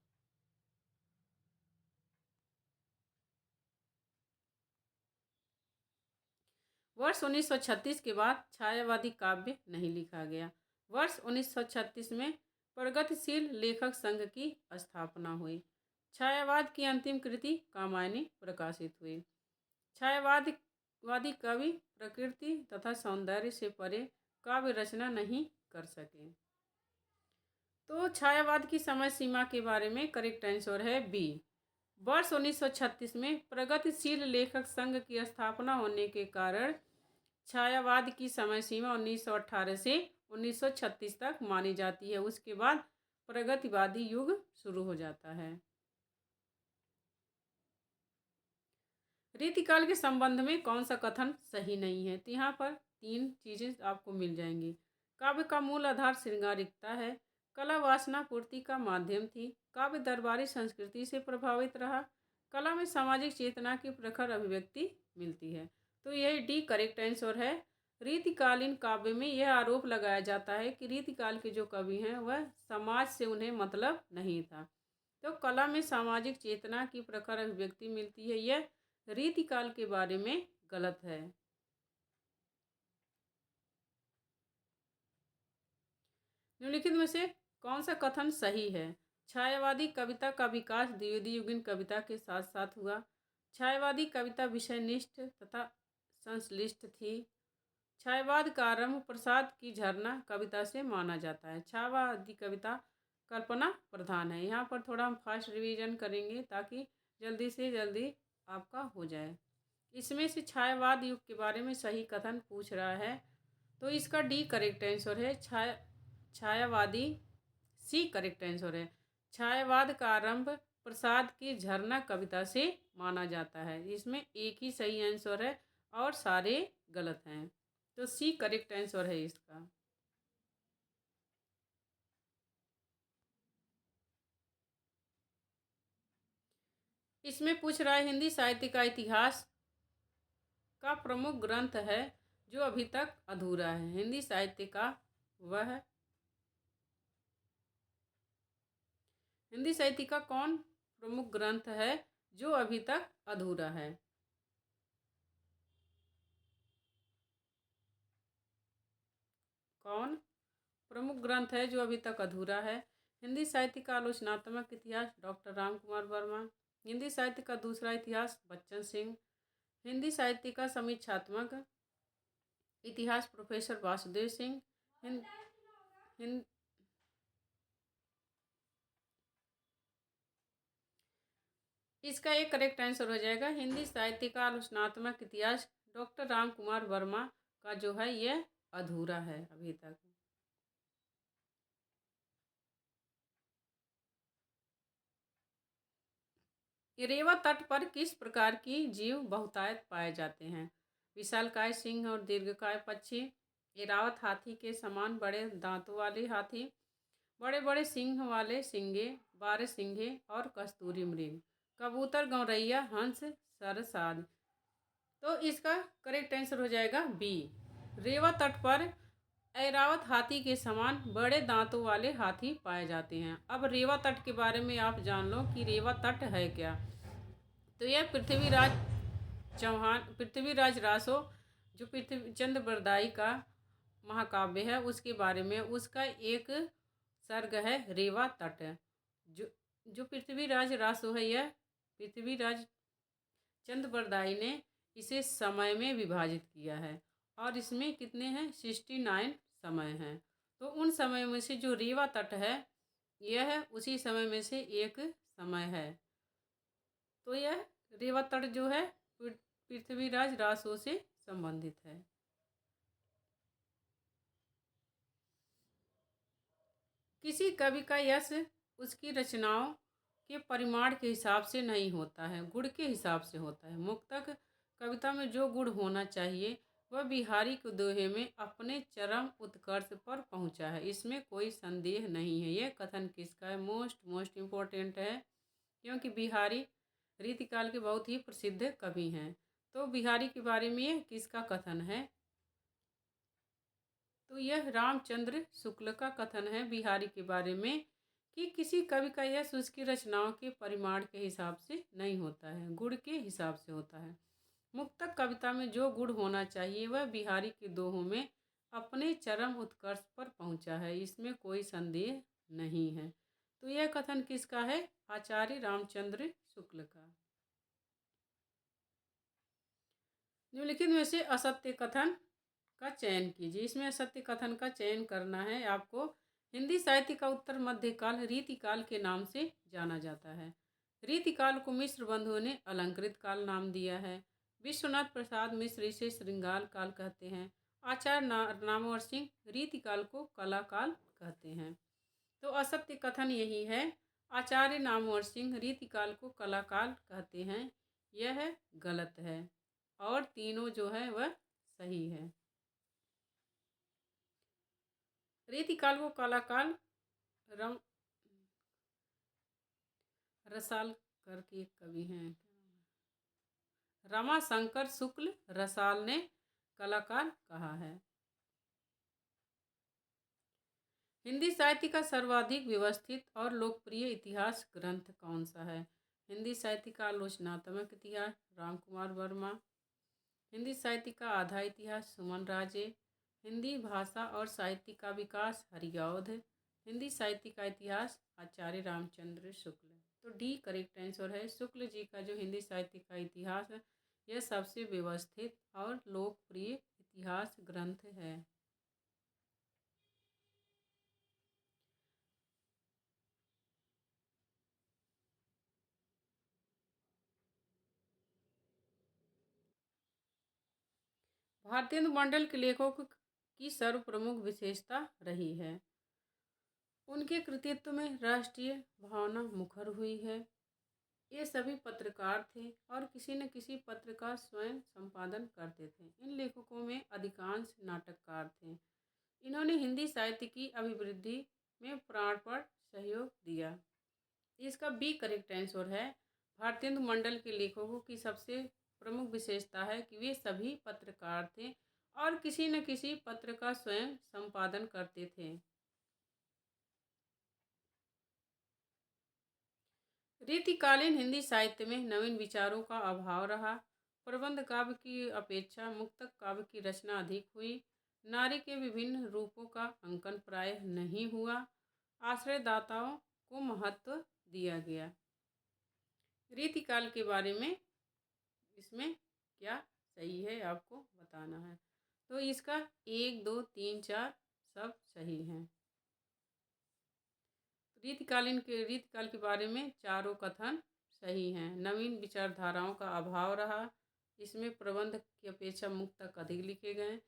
वर्ष 1936 के बाद छायावादी काव्य नहीं लिखा गया। वर्ष 1936 में प्रगतिशील लेखक संघ की स्थापना हुई। छायावाद की अंतिम कृति कामायनी प्रकाशित हुई। छायावादी कवि प्रकृति तथा सौंदर्य से परे काव्य रचना नहीं कर सके। तो छायावाद की समय सीमा के बारे में करेक्ट आंसर है बी। वर्ष 1936 में प्रगतिशील लेखक संघ की स्थापना होने के कारण छायावाद की समय सीमा 1918 से 1936 तक मानी जाती है। उसके बाद प्रगतिवादी युग शुरू हो जाता है। रीतिकाल के संबंध में कौन सा कथन सही नहीं है? तो यहाँ पर 3 चीज़ें आपको मिल जाएंगी। काव्य का मूल आधार श्रृंगारिकता है। कला वासना पूर्ति का माध्यम थी। काव्य दरबारी संस्कृति से प्रभावित रहा। कला में सामाजिक चेतना की प्रखर अभिव्यक्ति मिलती है। तो यह डी करेक्ट आंसर है। रीतिकालीन काव्य में यह आरोप लगाया जाता है कि रीतिकाल के जो कवि हैं वह समाज से उन्हें मतलब नहीं था। तो कला में सामाजिक चेतना की प्रखर अभिव्यक्ति मिलती है, यह रीतिकाल के बारे में गलत है। निम्नलिखित में से कौन सा कथन सही है? छायावादी कविता का विकास द्विवेदी युगीन कविता के साथ साथ हुआ। छायावादी कविता विषयनिष्ठ तथा संश्लिष्ट थी। छायावाद का आरंभ प्रसाद की झरना कविता से माना जाता है। छायावादी कविता कल्पना प्रधान है। यहाँ पर थोड़ा हम फास्ट रिवीजन करेंगे ताकि जल्दी से जल्दी आपका हो जाए। इसमें से छायावाद युग के बारे में सही कथन पूछ रहा है, तो इसका डी करेक्ट आंसर है। छायावादी सी करेक्ट आंसर है। छायावाद का आरंभ प्रसाद की झरना कविता से माना जाता है। इसमें एक ही सही आंसर है और सारे गलत हैं, तो सी करेक्ट आंसर है इसका। इसमें पूछ रहा है हिंदी साहित्य का इतिहास का प्रमुख ग्रंथ है जो अभी तक अधूरा है। हिंदी साहित्य का वह हिंदी साहित्य का कौन प्रमुख ग्रंथ है जो अभी तक अधूरा है? कौन प्रमुख ग्रंथ है जो अभी तक अधूरा है? हिंदी साहित्य का आलोचनात्मक इतिहास डॉक्टर राम कुमार वर्मा। हिंदी साहित्य का दूसरा इतिहास बच्चन सिंह। हिंदी साहित्य का समीक्षात्मक इतिहास प्रोफेसर वासुदेव सिंह। हिंद हिंद इसका एक करेक्ट आंसर हो जाएगा हिंदी साहित्य का आलोचनात्मक इतिहास डॉक्टर राम कुमार वर्मा का जो है यह अधूरा है अभी तक। रेवा तट पर किस प्रकार की जीव बहुतायत पाए जाते हैं? विशालकाय सिंह और दीर्घकाय पक्षी, इरावत हाथी के समान बड़े दांतों वाले हाथी, बड़े बड़े सिंह वाले सिंगे, बारहसिंगे और कस्तूरी मृग, कबूतर, गौरैया, हंस, सरसाद। तो इसका करेक्ट आंसर हो जाएगा बी। रेवा तट पर ऐरावत हाथी के समान बड़े दांतों वाले हाथी पाए जाते हैं। अब रेवा तट के बारे में आप जान लो कि रेवा तट है क्या। तो यह पृथ्वीराज रासो जो पृथ्वीचंद बरदाई का महाकाव्य है उसके बारे में उसका एक सर्ग है रेवा तट। जो जो पृथ्वीराज रासो है यह पृथ्वीराज चंद बरदाई ने इसे समय में विभाजित किया है और इसमें कितने हैं 69 समय हैं। तो उन समय में से जो रेवा तट है यह उसी समय में से एक समय है। तो यह रेवा तट जो है पृथ्वीराज रासो से संबंधित है। किसी कवि का यश उसकी रचनाओं के परिमाण के हिसाब से नहीं होता है, गुण के हिसाब से होता है। मुक्तक कविता में जो गुण होना चाहिए वह बिहारी के दोहे में अपने चरम उत्कर्ष पर पहुंचा है, इसमें कोई संदेह नहीं है। यह कथन किसका है? मोस्ट इम्पोर्टेंट है क्योंकि बिहारी रीतिकाल के बहुत ही प्रसिद्ध कवि हैं। तो बिहारी के बारे में यह किसका कथन है? तो यह रामचंद्र शुक्ल का कथन है बिहारी के बारे में कि किसी कवि का यश उसकी रचनाओं के परिमाण के हिसाब से नहीं होता है, गुण के हिसाब से होता है। मुक्तक कविता में जो गुण होना चाहिए वह बिहारी के दोहों में अपने चरम उत्कर्ष पर पहुंचा है, इसमें कोई संदेह नहीं है। तो यह कथन किसका है? आचार्य रामचंद्र शुक्ल का। निम्नलिखित में से असत्य कथन का चयन कीजिए। इसमें असत्य कथन का चयन करना है आपको। हिंदी साहित्य का उत्तर मध्यकाल रीतिकाल के नाम से जाना जाता है। रीतिकाल को मिश्र बंधुओं ने अलंकृत काल नाम दिया है। विश्वनाथ प्रसाद मिश्र इसे श्रृंगार काल कहते हैं। आचार्य नामवर सिंह रीतिकाल को कला काल कहते हैं। तो असत्य कथन यही है, आचार्य नामवर सिंह रीतिकाल को कला काल कहते हैं, यह गलत है और तीनों जो है वह सही है। रीतिकाल को कला काल रसाल करके एक कवि हैं, रमाशंकर शुक्ल रसाल ने कलाकार कहा है। हिंदी साहित्य का सर्वाधिक व्यवस्थित और लोकप्रिय इतिहास ग्रंथ कौन सा है? हिंदी साहित्य का आलोचनात्मक इतिहास राम कुमार वर्मा। हिंदी साहित्य का आधा इतिहास सुमन राजे। हिंदी भाषा और साहित्य का विकास हरिऔध। हिंदी साहित्य का इतिहास आचार्य रामचंद्र शुक्ल। तो डी करेक्ट आंसर है। शुक्ल जी का जो हिंदी साहित्य का इतिहास है यह सबसे व्यवस्थित और लोकप्रिय इतिहास ग्रंथ है। भारतेंदु मंडल के लेखकों की सर्व प्रमुख विशेषता रही है। उनके कृतित्व में राष्ट्रीय भावना मुखर हुई है। ये सभी पत्रकार थे और किसी न किसी पत्र का स्वयं संपादन करते थे। इन लेखकों में अधिकांश नाटककार थे। इन्होंने हिंदी साहित्य की अभिवृद्धि में प्राणपण सहयोग दिया। इसका बी करेक्ट आंसर है। भारतेंदु मंडल के लेखकों की सबसे प्रमुख विशेषता है कि वे सभी पत्रकार थे और किसी न किसी पत्र का स्वयं संपादन करते थे। रीतिकालीन हिंदी साहित्य में नवीन विचारों का अभाव रहा। प्रबंध काव्य की अपेक्षा मुक्तक काव्य की रचना अधिक हुई। नारी के विभिन्न रूपों का अंकन प्रायः नहीं हुआ। आश्रयदाताओं को महत्व दिया गया। रीतिकाल के बारे में इसमें क्या सही है आपको बताना है। तो इसका 1, 2, 3, 4 सब सही हैं। रीतिकाल के बारे में चारों कथन सही हैं। नवीन विचारधाराओं का अभाव रहा। इसमें प्रबंध की अपेक्षा मुक्तक अधिक लिखे गए।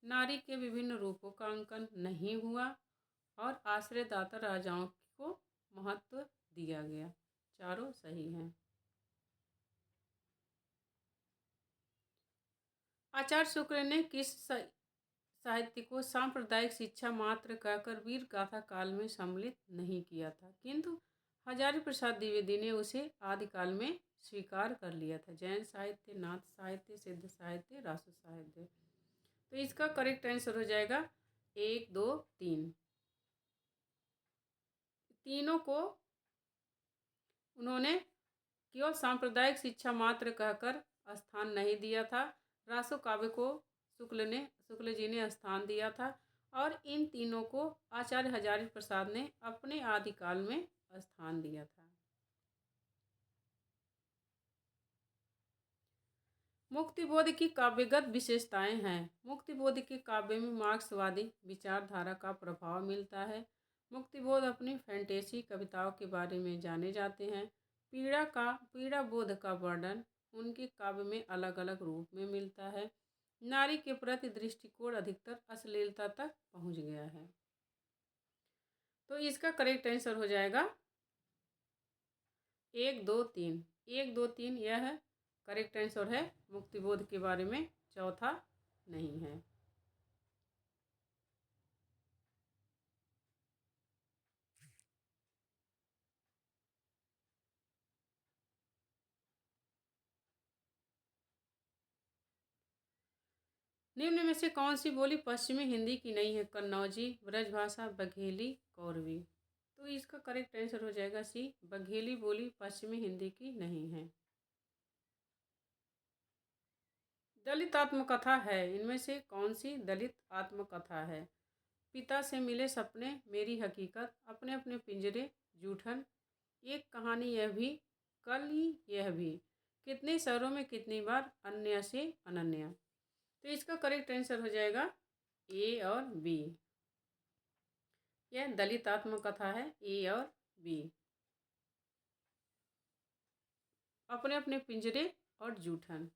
नारी के विभिन्न रूपों का अंकन नहीं हुआ और आश्रयदाता राजाओं को महत्व दिया गया। चारों सही हैं। आचार्य शुक्ल ने किस साहित्य को सांप्रदायिक शिक्षा मात्र कहकर वीर गाथा काल में सम्मिलित नहीं किया था, किंतु हजारी प्रसाद द्विवेदी ने उसे आदिकाल में स्वीकार कर लिया था। जैन साहित्य, नाथ साहित्य, सिद्ध साहित्य, रासो साहित्य। तो इसका करेक्ट आंसर हो जाएगा 1, 2, 3। तीनों को उन्होंने केवल सांप्रदायिक शिक्षा मात्र कहकर स्थान नहीं दिया था। रासो काव्य को शुक्ल जी ने स्थान दिया था और इन तीनों को आचार्य हजारी प्रसाद ने अपने आदिकाल में स्थान दिया था। मुक्तिबोध की काव्यगत विशेषताएं हैं। मुक्तिबोध के काव्य में मार्क्सवादी विचारधारा का प्रभाव मिलता है। मुक्तिबोध अपनी फैंटेसी कविताओं के बारे में जाने जाते हैं। पीड़ा बोध का वर्णन उनके काव्य में अलग अलग रूप में मिलता है। नारी के प्रति दृष्टिकोण अधिकतर अश्लीलता तक पहुंच गया है। तो इसका करेक्ट आंसर हो जाएगा 1, 2, 3। 1, 2, 3 यह करेक्ट आंसर है। मुक्तिबोध के बारे में चौथा नहीं है। निम्न में से कौन सी बोली पश्चिमी हिंदी की नहीं है? कन्नौजी, ब्रजभाषा, बघेली, कौरवी। तो इसका करेक्ट आंसर हो जाएगा सी, बघेली बोली पश्चिमी हिंदी की नहीं है। दलित आत्मकथा है। इनमें से कौन सी दलित आत्मकथा है? पिता से मिले सपने, मेरी हकीकत, अपने अपने पिंजरे, जूठन, एक कहानी यह भी, कल ही यह भी, कितने शहरों में कितनी बार, अन्य से अनन्या। तो इसका करेक्ट आंसर हो जाएगा ए और बी। यह दलित आत्मकथा है, ए और बी। अपने अपने पिंजरे और जूठन।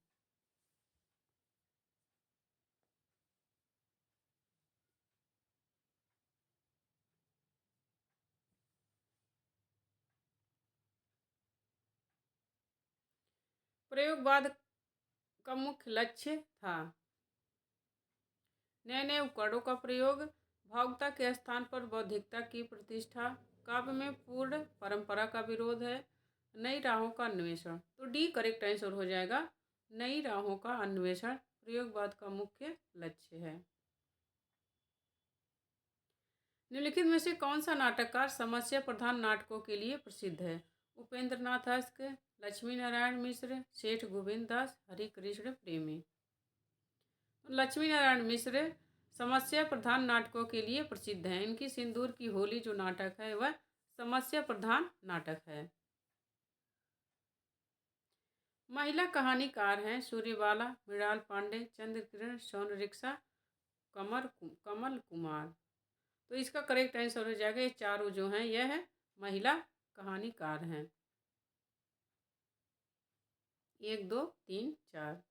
प्रयोगवाद का मुख्य लक्ष्य था नए नए उपकरणों का प्रयोग, भावुकता के स्थान पर बौद्धिकता की प्रतिष्ठा, काव्य में पूर्ण परंपरा का विरोध है, नई राहों का अन्वेषण। तो डी करेक्ट आंसर हो जाएगा। नई राहों का अन्वेषण प्रयोगवाद का मुख्य लक्ष्य है। निम्नलिखित में से कौन सा नाटककार समस्या प्रधान नाटकों के लिए प्रसिद्ध है? उपेंद्र नाथ हस्क, लक्ष्मी नारायण मिश्र, सेठ गोविंद दास, हरिकृष्ण प्रेमी। लक्ष्मी नारायण मिश्र समस्या प्रधान नाटकों के लिए प्रसिद्ध हैं। इनकी सिंदूर की होली जो नाटक है वह समस्या प्रधान नाटक है। महिला कहानीकार हैं सूर्यबाला, मृणाल पांडे, चंद्रकिरण, सोनरिक्शा, कमल कुमार। तो इसका करेक्ट आंसर हो जाएगा, ये चारों जो हैं यह है महिला कहानीकार हैं। 1, 2, 3, 4।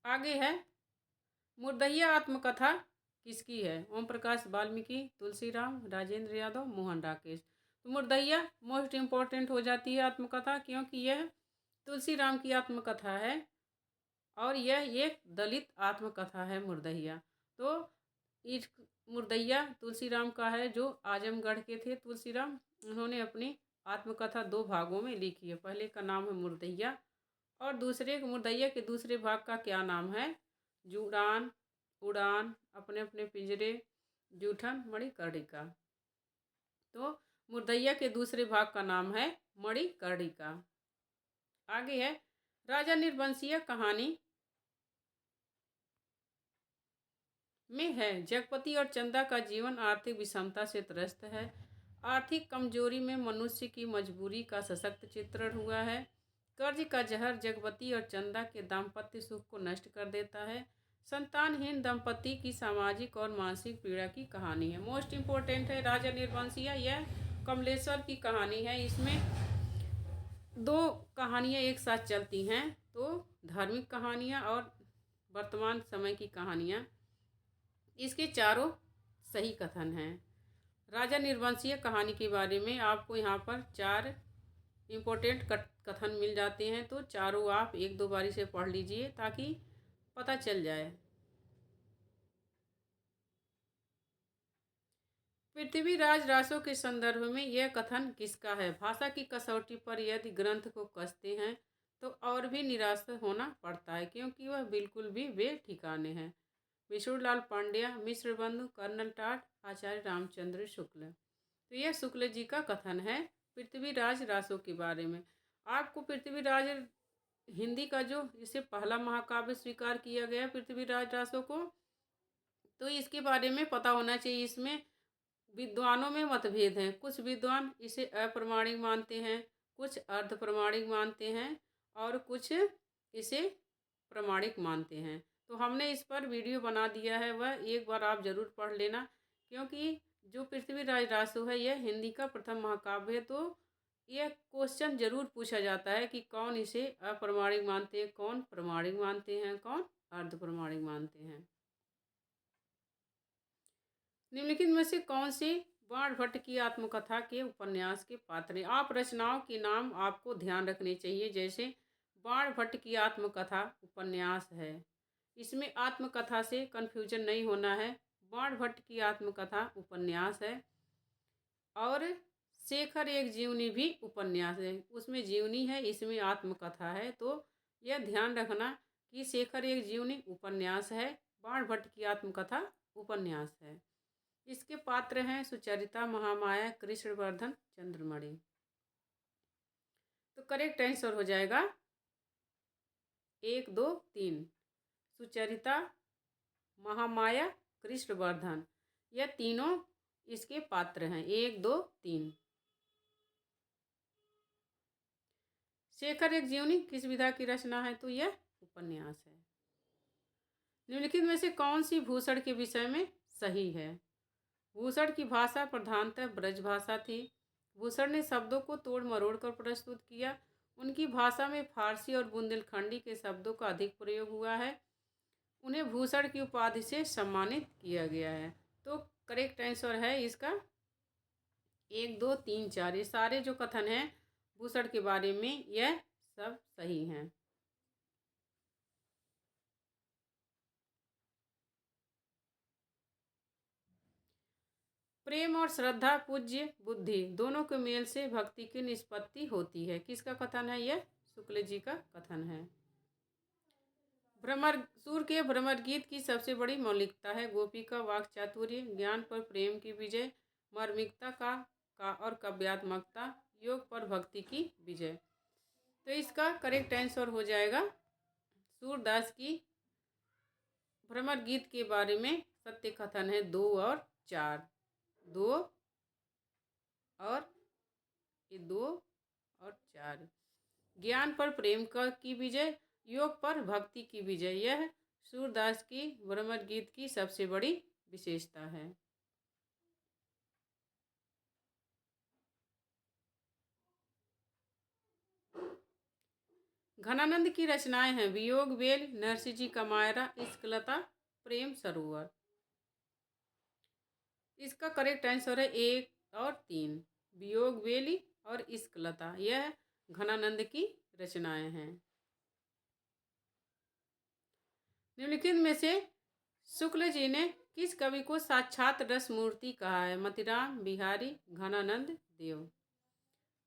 आगे है मुर्दहिया आत्मकथा किसकी है? ओम प्रकाश वाल्मीकि, तुलसीराम, राजेंद्र यादव, मोहन राकेश। तो मुर्दहिया मोस्ट इम्पोर्टेंट हो जाती है आत्मकथा, क्योंकि यह तुलसीराम की आत्मकथा है और यह एक दलित आत्मकथा है मुर्दहिया। तो इस मुर्दहिया तुलसीराम का है, जो आजमगढ़ के थे तुलसीराम। उन्होंने अपनी आत्मकथा 2 भागों में लिखी है। पहले का नाम है मुर्दहिया और दूसरे मुर्दहिया के दूसरे भाग का क्या नाम है? जुड़ान, उड़ान, अपने अपने पिंजरे, जूठन मणिकर्णिका। तो मुर्दैया के दूसरे भाग का नाम है मणिकर्णिका। आगे है राजा निर्वंशीय कहानी में है जगपति और चंदा का जीवन आर्थिक विषमता से त्रस्त है। आर्थिक कमजोरी में मनुष्य की मजबूरी का सशक्त चित्रण हुआ है। कर्ज का जहर जगपति और चंदा के दाम्पत्य सुख को नष्ट कर देता है। संतानहीन दंपति की सामाजिक और मानसिक पीड़ा की कहानी है। मोस्ट इम्पोर्टेंट है राजा निर्वंशीय, यह कमलेश्वर की कहानी है। इसमें दो कहानियाँ एक साथ चलती हैं, तो धार्मिक कहानियाँ और वर्तमान समय की कहानियाँ, इसके चारों सही कथन हैं। राजा निर्वंशीय कहानी के बारे में आपको यहाँ पर 4 इम्पोर्टेंट कथन मिल जाते हैं, तो चारों आप 1-2 बारी से पढ़ लीजिए ताकि पता चल जाए। पृथ्वीराज रासो के संदर्भ में यह कथन किसका है? भाषा की कसौटी पर यदि ग्रंथ को कसते हैं तो और भी निराश होना पड़ता है, क्योंकि वह बिल्कुल भी बेठिकाने हैं। विष्णुलाल पांड्या, मिश्र बंधु, कर्नल टाट, आचार्य रामचंद्र शुक्ल। तो यह शुक्ल जी का कथन है पृथ्वीराज रासो के बारे में। आपको पृथ्वीराज हिंदी का जो इसे पहला महाकाव्य स्वीकार किया गया पृथ्वीराज रासो को, तो इसके बारे में पता होना चाहिए। इसमें विद्वानों में मतभेद हैं। कुछ विद्वान इसे अप्रमाणिक मानते हैं, कुछ अर्ध प्रमाणिक मानते हैं और कुछ इसे प्रमाणिक मानते हैं। तो हमने इस पर वीडियो बना दिया है, वह एक बार आप ज़रूर पढ़ लेना, क्योंकि जो पृथ्वीराज रासो है यह हिंदी का प्रथम महाकाव्य है। तो यह क्वेश्चन जरूर पूछा जाता है कि कौन इसे अप्रमाणिक मानते हैं, कौन प्रमाणिक मानते हैं, कौन अर्ध प्रमाणिक मानते हैं। निम्नलिखित में से कौन से बाणभट्ट की आत्मकथा के उपन्यास के पात्र हैं? आप रचनाओं के नाम आपको ध्यान रखने चाहिए। जैसे बाणभट्ट की आत्मकथा उपन्यास है, इसमें आत्मकथा से कन्फ्यूजन नहीं होना है। बाणभट्ट की आत्मकथा उपन्यास है। और शेखर एक जीवनी भी उपन्यास है, उसमें जीवनी है, इसमें आत्मकथा है। तो यह ध्यान रखना कि शेखर एक जीवनी उपन्यास है, बाणभट्ट की आत्मकथा उपन्यास है। इसके पात्र हैं सुचरिता, महामाया, कृष्णवर्धन, चंद्रमणि। तो करेक्ट आंसर हो जाएगा 1, 2, 3। सुचरिता, महामाया, कृष्णवर्धन, यह तीनों इसके पात्र हैं। 1, 2, 3। शेखर एक जीवनी किस विधा की रचना है? तो यह उपन्यास है। निम्नलिखित में से कौन सी भूषण के विषय में सही है? भूषण की भाषा प्रधानतः ब्रज भाषा थी। भूषण ने शब्दों को तोड़ मरोड़ कर प्रस्तुत किया। उनकी भाषा में फारसी और बुंदेलखंडी के शब्दों का अधिक प्रयोग हुआ है। उन्हें भूषण की उपाधि से सम्मानित किया गया है। तो करेक्ट आंसर है इसका 1, 2, 3, 4। ये सारे जो कथन हैं भूषण के बारे में यह सब सही हैं। प्रेम और श्रद्धा, पूज्य बुद्धि दोनों के मेल से भक्ति की निष्पत्ति होती है। किसका कथन है? यह शुक्ल जी का कथन है। भ्रमर सूर के भ्रमर गीत की सबसे बड़ी मौलिकता है गोपी का वाक चातुर्य, ज्ञान पर प्रेम की विजय, मार्मिकता का और काव्यात्मकता, योग पर भक्ति की विजय। तो इसका करेक्ट आंसर हो जाएगा सूरदास की भ्रमर गीत के बारे में सत्य कथन है 2 और 4। 2 और 4। ज्ञान पर प्रेम की विजय, योग पर भक्ति की विजय, यह सूरदास की भ्रमर गीत की सबसे बड़ी विशेषता है। घनानंद की रचनाएं हैं वियोग वेल, नरसिंह जी का मायरा, इश्कलता, प्रेम सरोवर। इसका करेक्ट आंसर है 1 और 3। वियोग वेली और इश्कलता, यह घनानंद की रचनाएं हैं। निम्नलिखित में से शुक्ल जी ने किस कवि को साक्षात रसमूर्ति कहा है? मतिराम, बिहारी, घनानंद, देव।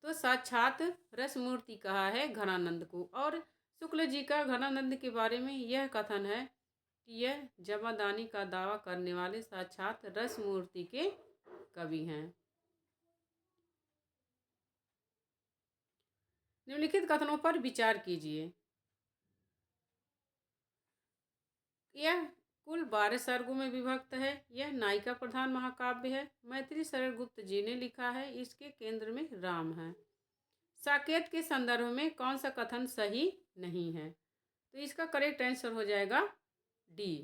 तो साक्षात रसमूर्ति कहा है घनानंद को। और शुक्ल जी का घनानंद के बारे में यह कथन है कि यह जमादानी का दावा करने वाले साक्षात रसमूर्ति के कवि हैं। निम्नलिखित कथनों पर विचार कीजिए। यह कुल 12 सर्गों में विभक्त है। यह नायिका प्रधान महाकाव्य है। मैथिली शरण गुप्त जी ने लिखा है। इसके केंद्र में राम है। साकेत के संदर्भ में कौन सा कथन सही नहीं है? तो इसका करेक्ट आंसर हो जाएगा डी।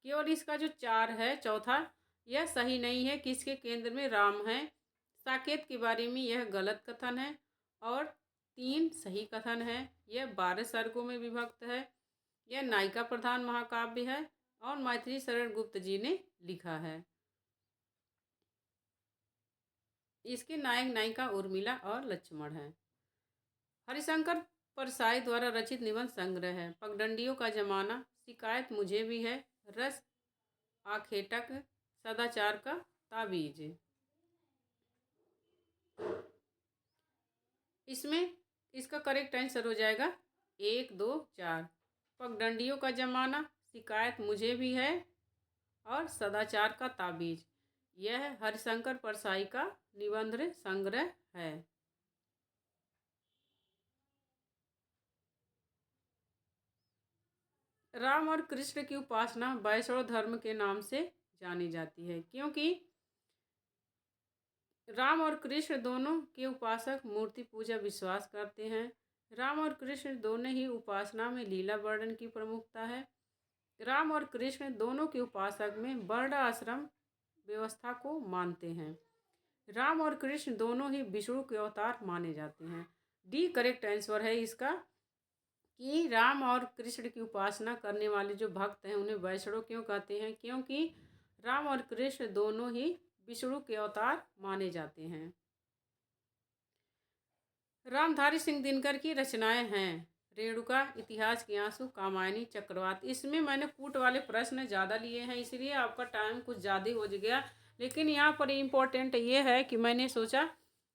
केवल इसका जो 4 है चौथा, यह सही नहीं है कि इसके केंद्र में राम है। साकेत के बारे में यह गलत कथन है और 3 सही कथन है। यह 12 सर्गों में विभक्त है। यह नायिका प्रधान महाकाव्य है और मैथिली शरण गुप्त जी ने लिखा है। इसके नायक नायिका उर्मिला और लक्ष्मण है। हरिशंकर परसाई द्वारा रचित निबंध संग्रह है। पगडंडियों का जमाना, शिकायत मुझे भी है, रस आखेटक, सदाचार का ताबीज। इसमें इसका करेक्ट आंसर हो जाएगा 1, 2, 4। पगडंडियों का जमाना, शिकायत मुझे भी है और सदाचार का ताबीज, यह हरिशंकर परसाई का निबंध संग्रह है। राम और कृष्ण की उपासना वैष्णव धर्म के नाम से जानी जाती है, क्योंकि राम और कृष्ण दोनों के उपासक मूर्ति पूजा विश्वास करते हैं। राम और कृष्ण दोनों ही उपासना में लीला वर्णन की प्रमुखता है। राम और कृष्ण दोनों के उपासक में वर्ण आश्रम व्यवस्था को मानते हैं। राम और कृष्ण दोनों ही विष्णु के अवतार माने जाते हैं। डी करेक्ट आंसर है इसका कि राम और कृष्ण की उपासना करने वाले जो भक्त हैं उन्हें वैष्णव क्यों कहते हैं, क्योंकि राम और कृष्ण दोनों ही विष्णु के अवतार माने जाते हैं। रामधारी सिंह दिनकर की रचनाएं हैं रेणुका, इतिहास के आंसू, कामायनी, चक्रवात। इसमें मैंने कूट वाले प्रश्न ज़्यादा लिए हैं, इसलिए आपका टाइम कुछ ज़्यादा हो गया। लेकिन यहाँ पर इम्पोर्टेंट ये है कि मैंने सोचा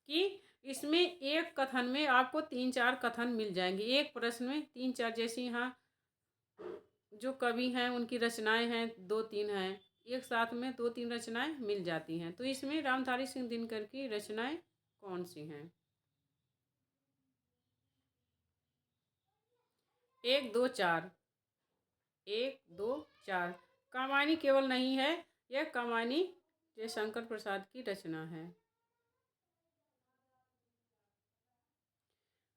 कि इसमें एक कथन में आपको 3-4 कथन मिल जाएंगे। एक प्रश्न में 3-4, जैसे यहाँ जो कवि हैं उनकी रचनाएं हैं 2-3 हैं, एक साथ में 2-3 रचनाएं मिल जाती हैं। तो इसमें रामधारी सिंह दिनकर की रचनाएं कौन सी हैं? 1, 2, 4। 1, 2, 4। कामायनी केवल नहीं है, यह कामायनी जयशंकर प्रसाद की रचना है।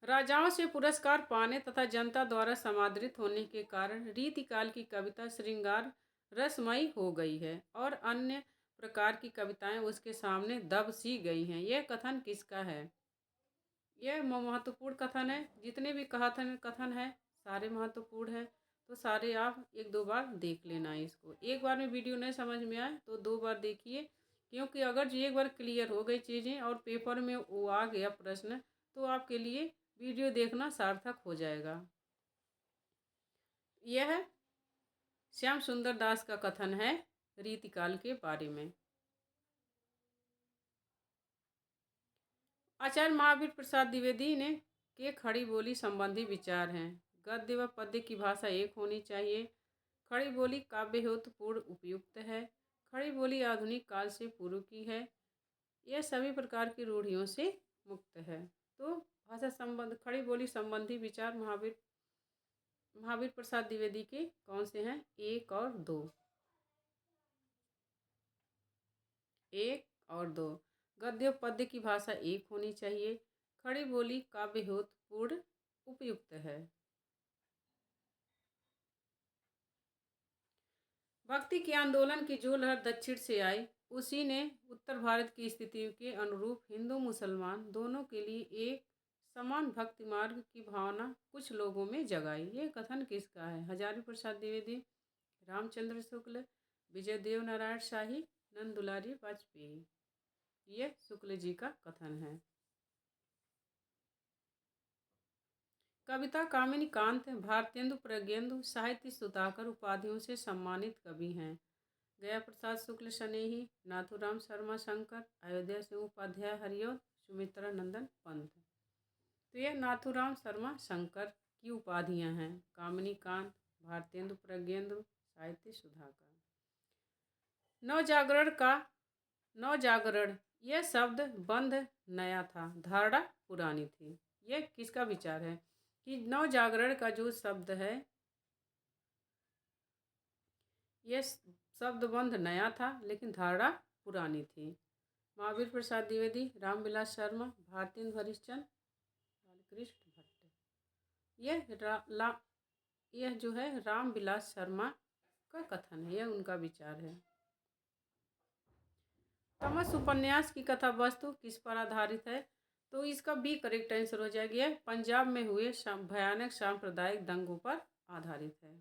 राजाओं से पुरस्कार पाने तथा जनता द्वारा समादृत होने के कारण रीतिकाल की कविता श्रृंगार रसमयी हो गई है और अन्य प्रकार की कविताएं उसके सामने दब सी गई हैं। यह कथन किसका है? यह महत्वपूर्ण कथन है। जितने भी कथन है सारे महत्वपूर्ण है, तो सारे आप 1-2 बार देख लेना है इसको। एक बार में वीडियो नहीं समझ में आए तो 2 बार देखिए, क्योंकि अगर जो एक बार क्लियर हो गई चीज़ें और पेपर में वो आ गया प्रश्न, तो आपके लिए वीडियो देखना सार्थक हो जाएगा। यह श्याम सुंदर दास का कथन है रीतिकाल के बारे में। आचार्य महावीर प्रसाद द्विवेदी ने के खड़ी बोली संबंधी विचार हैं। गद्य व पद्य की भाषा एक होनी चाहिए। खड़ी बोली काव्य हेतु पूर्ण उपयुक्त है। खड़ी बोली आधुनिक काल से पूर्व की है। यह सभी प्रकार की रूढ़ियों से मुक्त है। तो भाषा संबंध खड़ी बोली संबंधी विचार महावीर प्रसाद द्विवेदी के कौन से हैं? 1 और 2। 1 और 2। गद्य पद्य की भाषा एक होनी चाहिए। खड़ी बोली काव्य हेतु पूर्ण उपयुक्त है। भक्ति के आंदोलन की जो लहर दक्षिण से आई, उसी ने उत्तर भारत की स्थिति के अनुरूप हिंदू मुसलमान दोनों के लिए एक समान भक्ति मार्ग की भावना कुछ लोगों में जगाई। ये कथन किसका है? हजारी प्रसाद द्विवेदी, रामचंद्र शुक्ल, विजय देव नारायण शाही, नंद दुलारी वाजपेयी। यह शुक्ल जी का कथन है। कविता कामिनी कांत भारतेंदु प्रज्ञेंदु साहित्य सुधाकर उपाधियों से सम्मानित कवि हैं। गया प्रसाद शुक्ल स्नेही, नाथुराम शर्मा शंकर, अयोध्या सिंह उपाध्याय हरिओं, सुमित्रा नंदन पंत। तो यह नाथुराम शर्मा शंकर की उपाधियां हैं। कामिनी कांत, भारतेंदु प्रज्ञेंदु, साहित्य सुधा का। नवजागरण यह शब्द बंध नया था, धारणा पुरानी थी। यह किसका विचार है कि नवजागरण का जो शब्द है यह शब्द बंध नया था लेकिन धारणा पुरानी थी। महावीर प्रसाद द्विवेदी, रामविलास शर्मा, भारतेंदु हरिश्चंद्र, बालकृष्ण भट्ट। यह जो है रामविलास शर्मा का कथन है, यह उनका विचार है। तमस उपन्यास की कथा वस्तु किस पर आधारित है? तो इसका बी करेक्ट आंसर हो जाएगी, पंजाब में हुए भयानक सांप्रदायिक दंगों पर आधारित है।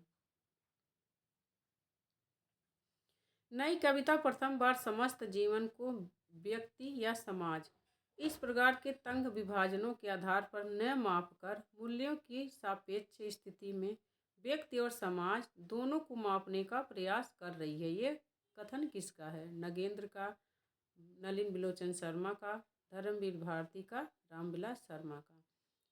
नई कविता प्रथम बार समस्त जीवन को व्यक्ति या समाज इस प्रकार के तंग विभाजनों के आधार पर न मापकर मूल्यों की सापेक्ष स्थिति में व्यक्ति और समाज दोनों को मापने का प्रयास कर रही है। ये कथन किसका है? नगेंद्र का, नलिन बिलोचन शर्मा का, धर्मवीर भारती का, रामविलास शर्मा का।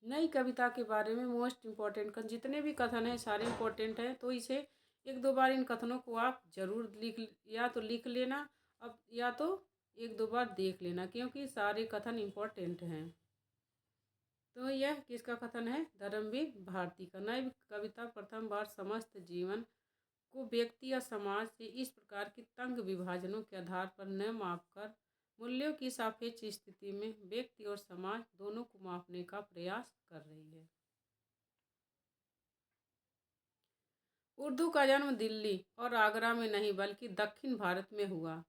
नई कविता के बारे में मोस्ट इम्पोर्टेंट जितने भी कथन हैं सारे इम्पोर्टेंट हैं, तो इसे एक दो बार इन कथनों को आप जरूर लिख लेना, अब या तो एक दो बार देख लेना, क्योंकि सारे कथन इम्पोर्टेंट हैं। तो यह किसका कथन है? धर्मवीर भारती का। नई कविता प्रथम बार समस्त जीवन को व्यक्ति या समाज से इस प्रकार के तंग विभाजनों के आधार पर न मापकर मूल्यों की सापेक्ष स्थिति में व्यक्ति और समाज दोनों को मापने का प्रयास कर रही है। उर्दू का जन्म दिल्ली और आगरा में नहीं बल्कि दक्षिण भारत में हुआ,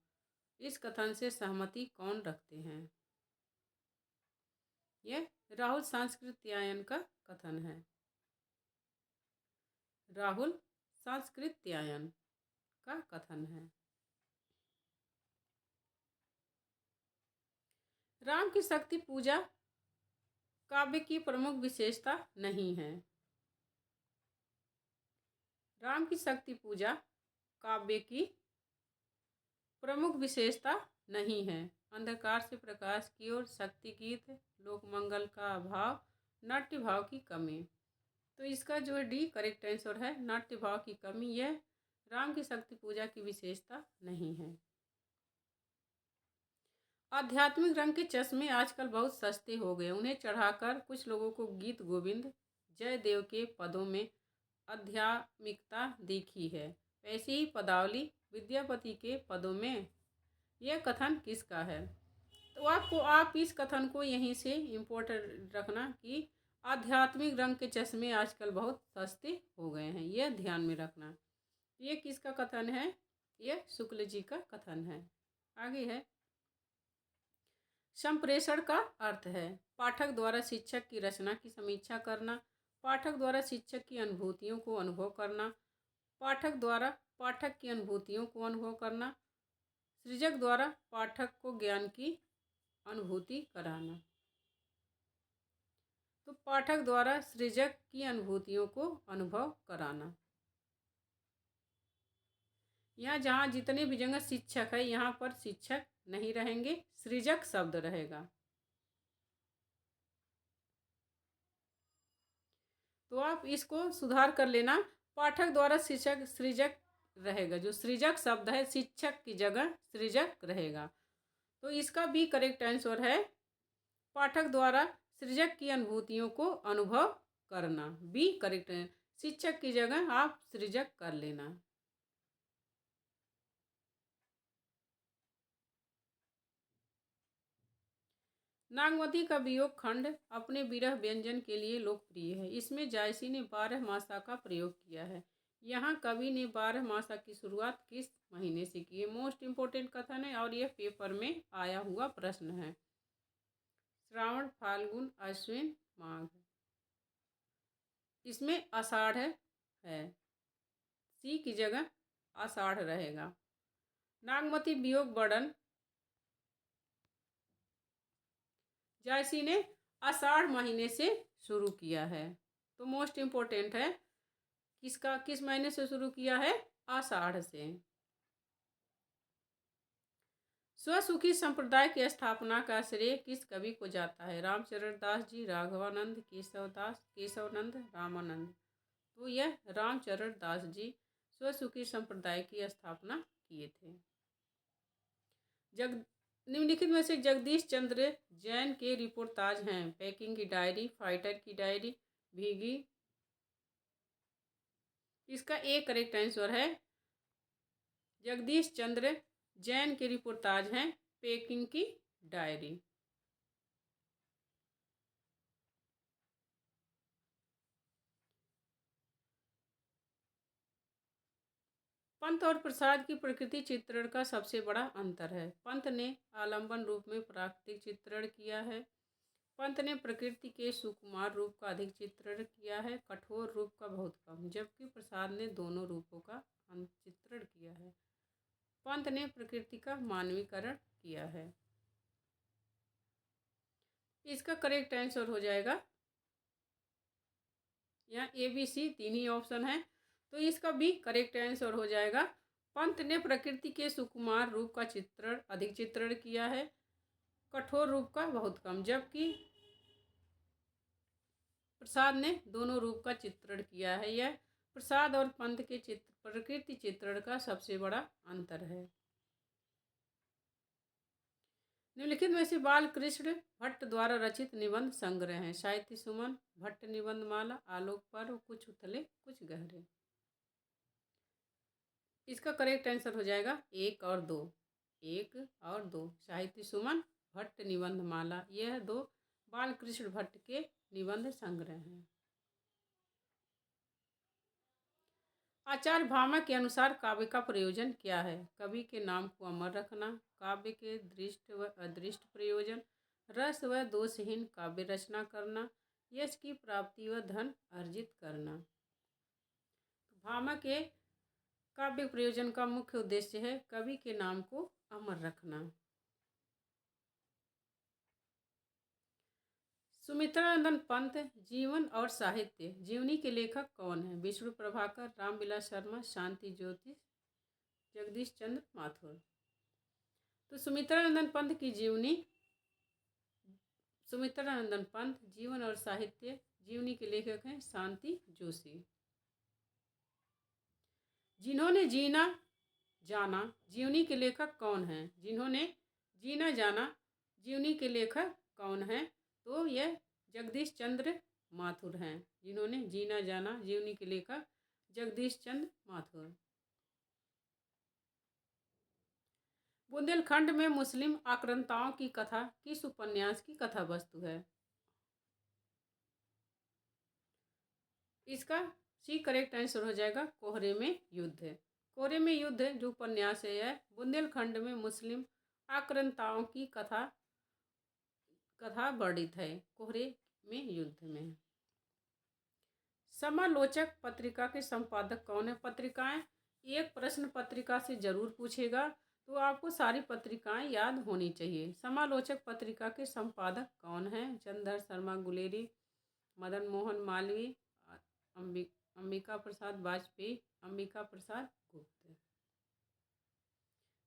इस कथन से सहमति कौन रखते हैं? यह राहुल सांस्कृत्यायन का कथन है। राहुल सांस्कृत्यायन का कथन है। राम की शक्ति पूजा काव्य की प्रमुख विशेषता नहीं है। राम की शक्ति पूजा काव्य की प्रमुख विशेषता नहीं है। अंधकार से प्रकाश की ओर, शक्ति गीत, लोकमंगल का अभाव, नाट्य भाव की कमी। तो इसका जो है डी करेक्ट आंसर है, नाट्य भाव की कमी। यह राम की शक्ति पूजा की विशेषता नहीं है। आध्यात्मिक रंग के चश्मे आजकल बहुत सस्ते हो गए, उन्हें चढ़ाकर कुछ लोगों को गीत गोविंद जयदेव के पदों में आध्यात्मिकता दिखी है, वैसे ही पदावली विद्यापति के पदों में। यह कथन किसका है? तो आप इस कथन को यहीं से इम्पोर्टेंट रखना कि आध्यात्मिक रंग के चश्मे आजकल बहुत सस्ते हो गए हैं, यह ध्यान में रखना। ये किसका कथन है? यह शुक्ल जी का कथन है। आगे है, संप्रेषण का अर्थ है पाठक द्वारा शिक्षक की रचना की समीक्षा करना, पाठक द्वारा शिक्षक की अनुभूतियों को अनुभव करना, पाठक द्वारा पाठक की अनुभूतियों को अनुभव करना, सृजक द्वारा पाठक को ज्ञान की अनुभूति कराना। तो पाठक द्वारा सृजक की अनुभूतियों को अनुभव कराना। यहाँ जहाँ जितने भी जगह शिक्षक है यहाँ पर शिक्षक नहीं रहेंगे, सृजक शब्द रहेगा। तो आप इसको सुधार कर लेना, पाठक द्वारा शिक्षक सृजक रहेगा, जो सृजक शब्द है शिक्षक की जगह सृजक रहेगा। तो इसका भी करेक्ट आंसर है पाठक द्वारा सृजक की अनुभूतियों को अनुभव करना, बी करेक्ट है। शिक्षक की जगह आप सृजक कर लेना। नागमती का वियोग खंड अपने विरह व्यंजन के लिए लोकप्रिय है। इसमें जायसी ने 12 मासा का प्रयोग किया है। यहाँ कवि ने 12 मासा की शुरुआत किस महीने से की है? मोस्ट इम्पोर्टेंट कथन है और यह पेपर में आया हुआ प्रश्न है। श्रावण, फाल्गुन, अश्विन, माघ। इसमें आषाढ़ है, सी की जगह आषाढ़ रहेगा। नागमती वियोग वर्णन जायसी ने आषाढ़ महीने से शुरू किया है। तो मोस्ट इम्पोर्टेंट है किस महीने से शुरू किया है? आषाढ़ से। स्वसुखी संप्रदाय की स्थापना का श्रेय किस कवि को जाता है? रामचरण दास जी, राघवानंद, केशवनंद, रामानंद। तो यह रामचरण दास जी स्वसुखी संप्रदाय की स्थापना किए थे। निम्नलिखित में से जगदीश चंद्र जैन के रिपोर्टाज हैं। पैकिंग की डायरी, फाइटर की डायरी, भीगी। इसका एक करेक्ट आंसर है जगदीश चंद्र जैन के रिपोर्टाज हैं पैकिंग की डायरी। पंत और प्रसाद की प्रकृति चित्रण का सबसे बड़ा अंतर है। पंत ने आलंबन रूप में प्राकृतिक चित्रण किया है। पंत ने प्रकृति के सुकुमार रूप का अधिक चित्रण किया है, कठोर रूप का बहुत कम, जबकि प्रसाद ने दोनों रूपों का चित्रण किया है। पंत ने प्रकृति का मानवीकरण किया है। इसका करेक्ट आंसर हो जाएगा यहाँ ABC, तीन ही ऑप्शन है, तो इसका भी करेक्ट आंसर हो जाएगा। पंत ने प्रकृति के सुकुमार रूप का चित्रण अधिक चित्रण किया है, कठोर रूप का बहुत कम, जबकि प्रसाद ने दोनों रूप का चित्रण किया है। यह प्रसाद और पंत के प्रकृति चित्रण का सबसे बड़ा अंतर है। निम्नलिखित में से बालकृष्ण भट्ट द्वारा रचित निबंध संग्रह हैं। साहित्य सुमन, भट्ट निबंध माला, आलोक पर्व, कुछ उथले कुछ गहरे। इसका करेक्ट आंसर हो जाएगा 1 और 2। 1 और 2 साहित्य सुमन, भट्ट निबंध माला, यह 2 बालकृष्ण भट्ट के निबंध संग्रह हैं। आचार्य भामा के अनुसार काव्य का प्रयोजन क्या है? कवि के नाम को अमर रखना, काव्य के दृष्ट व अदृष्ट प्रयोजन, रस व दोषहीन काव्य रचना करना, यश की प्राप्ति व धन अर्जित करना। भामा के काव्य प्रयोजन का मुख्य उद्देश्य है कवि के नाम को अमर रखना। सुमित्रानंद पंत जीवन और साहित्य, जीवनी के लेखक कौन है? विष्णु प्रभाकर, रामविलास शर्मा, शांति ज्योतिष, जगदीश चंद्र माथुर। तो सुमित्रानंद पंत की जीवनी, सुमित्रानंद पंत जीवन और साहित्य, जीवनी के लेखक हैं शांति जोशी। जिन्होंने जीना जाना, जीवनी के लेखक कौन हैं? जिन्होंने जीना जाना, जीवनी के लेखक कौन हैं? तो यह जगदीश चंद्र माथुर हैं। जिन्होंने जीना जाना, जीवनी के लेखक जगदीश चंद्र माथुर। बुंदेलखंड में मुस्लिम आक्रांताओं की कथा किस उपन्यास की कथा वस्तु है? इसका सी करेक्ट आंसर हो जाएगा कोहरे में युद्ध। कोहरे में युद्ध जो उपन्यास है बुंदेलखंड में मुस्लिम आक्रांताओं की कथा वर्णित है कोहरे में युद्ध में। समालोचक पत्रिका के संपादक कौन है? पत्रिकाएं एक प्रश्न पत्रिका से जरूर पूछेगा, तो आपको सारी पत्रिकाएं याद होनी चाहिए। समालोचक पत्रिका के संपादक कौन है? चंद्रधर शर्मा गुलेरी, मदन मोहन मालवीय, अंबिका प्रसाद वाजपेयी, अंबिका प्रसाद गुप्त।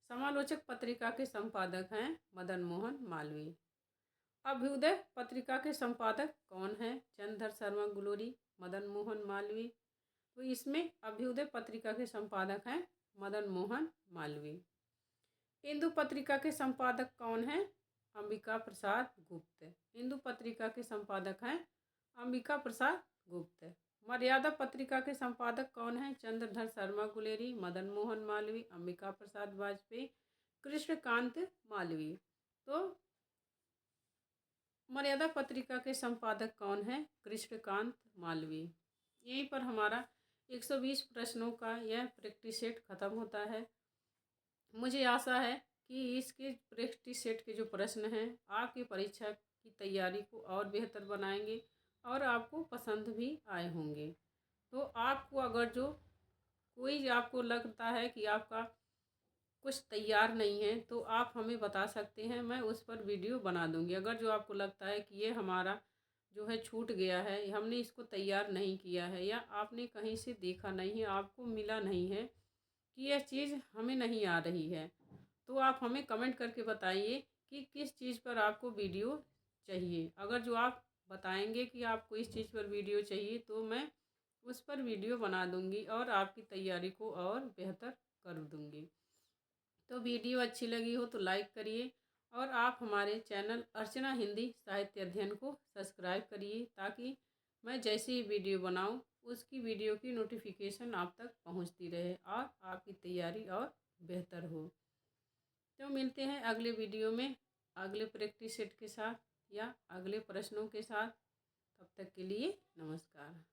समालोचक पत्रिका के संपादक हैं मदन मोहन मालवीय। अभ्युदय पत्रिका के संपादक कौन है? चंद्रधर शर्मा गुलेरी, मदन मोहन मालवीय। तो इसमें अभ्युदय पत्रिका के संपादक हैं मदन मोहन मालवीय। इंदु पत्रिका के संपादक कौन है? अंबिका प्रसाद गुप्त। इंदु पत्रिका के संपादक हैं अंबिका प्रसाद गुप्त। मर्यादा पत्रिका के संपादक कौन है? चंद्रधर शर्मा गुलेरी, मदन मोहन मालवीय, अंबिका प्रसाद वाजपेयी, कृष्णकांत मालवीय। तो मर्यादा पत्रिका के संपादक कौन है? कृष्णकांत मालवीय। यहीं पर हमारा 120 प्रश्नों का यह प्रैक्टिस सेट खत्म होता है। मुझे आशा है कि इसके प्रैक्टिस सेट के जो प्रश्न हैं आपकी परीक्षा की तैयारी को और बेहतर बनाएंगे और आपको पसंद भी आए होंगे। तो आपको अगर जो कोई आपको लगता है कि आपका कुछ तैयार नहीं है तो आप हमें बता सकते हैं, मैं उस पर वीडियो बना दूंगी। अगर जो आपको लगता है कि ये हमारा जो है छूट गया है, हमने इसको तैयार नहीं किया है, या आपने कहीं से देखा नहीं है, आपको मिला नहीं है कि यह चीज़ हमें नहीं आ रही है, तो आप हमें कमेंट करके बताइए कि किस चीज़ पर आपको वीडियो चाहिए। अगर जो आप बताएंगे कि आपको इस चीज़ पर वीडियो चाहिए तो मैं उस पर वीडियो बना दूंगी और आपकी तैयारी को और बेहतर कर दूंगी। तो वीडियो अच्छी लगी हो तो लाइक करिए और आप हमारे चैनल अर्चना हिंदी साहित्य अध्ययन को सब्सक्राइब करिए, ताकि मैं जैसे ही वीडियो बनाऊं उसकी वीडियो की नोटिफिकेशन आप तक पहुंचती रहे और आपकी तैयारी और बेहतर हो। तो मिलते हैं अगले वीडियो में अगले प्रैक्टिस सेट के साथ या अगले प्रश्नों के साथ। तब तक के लिए नमस्कार।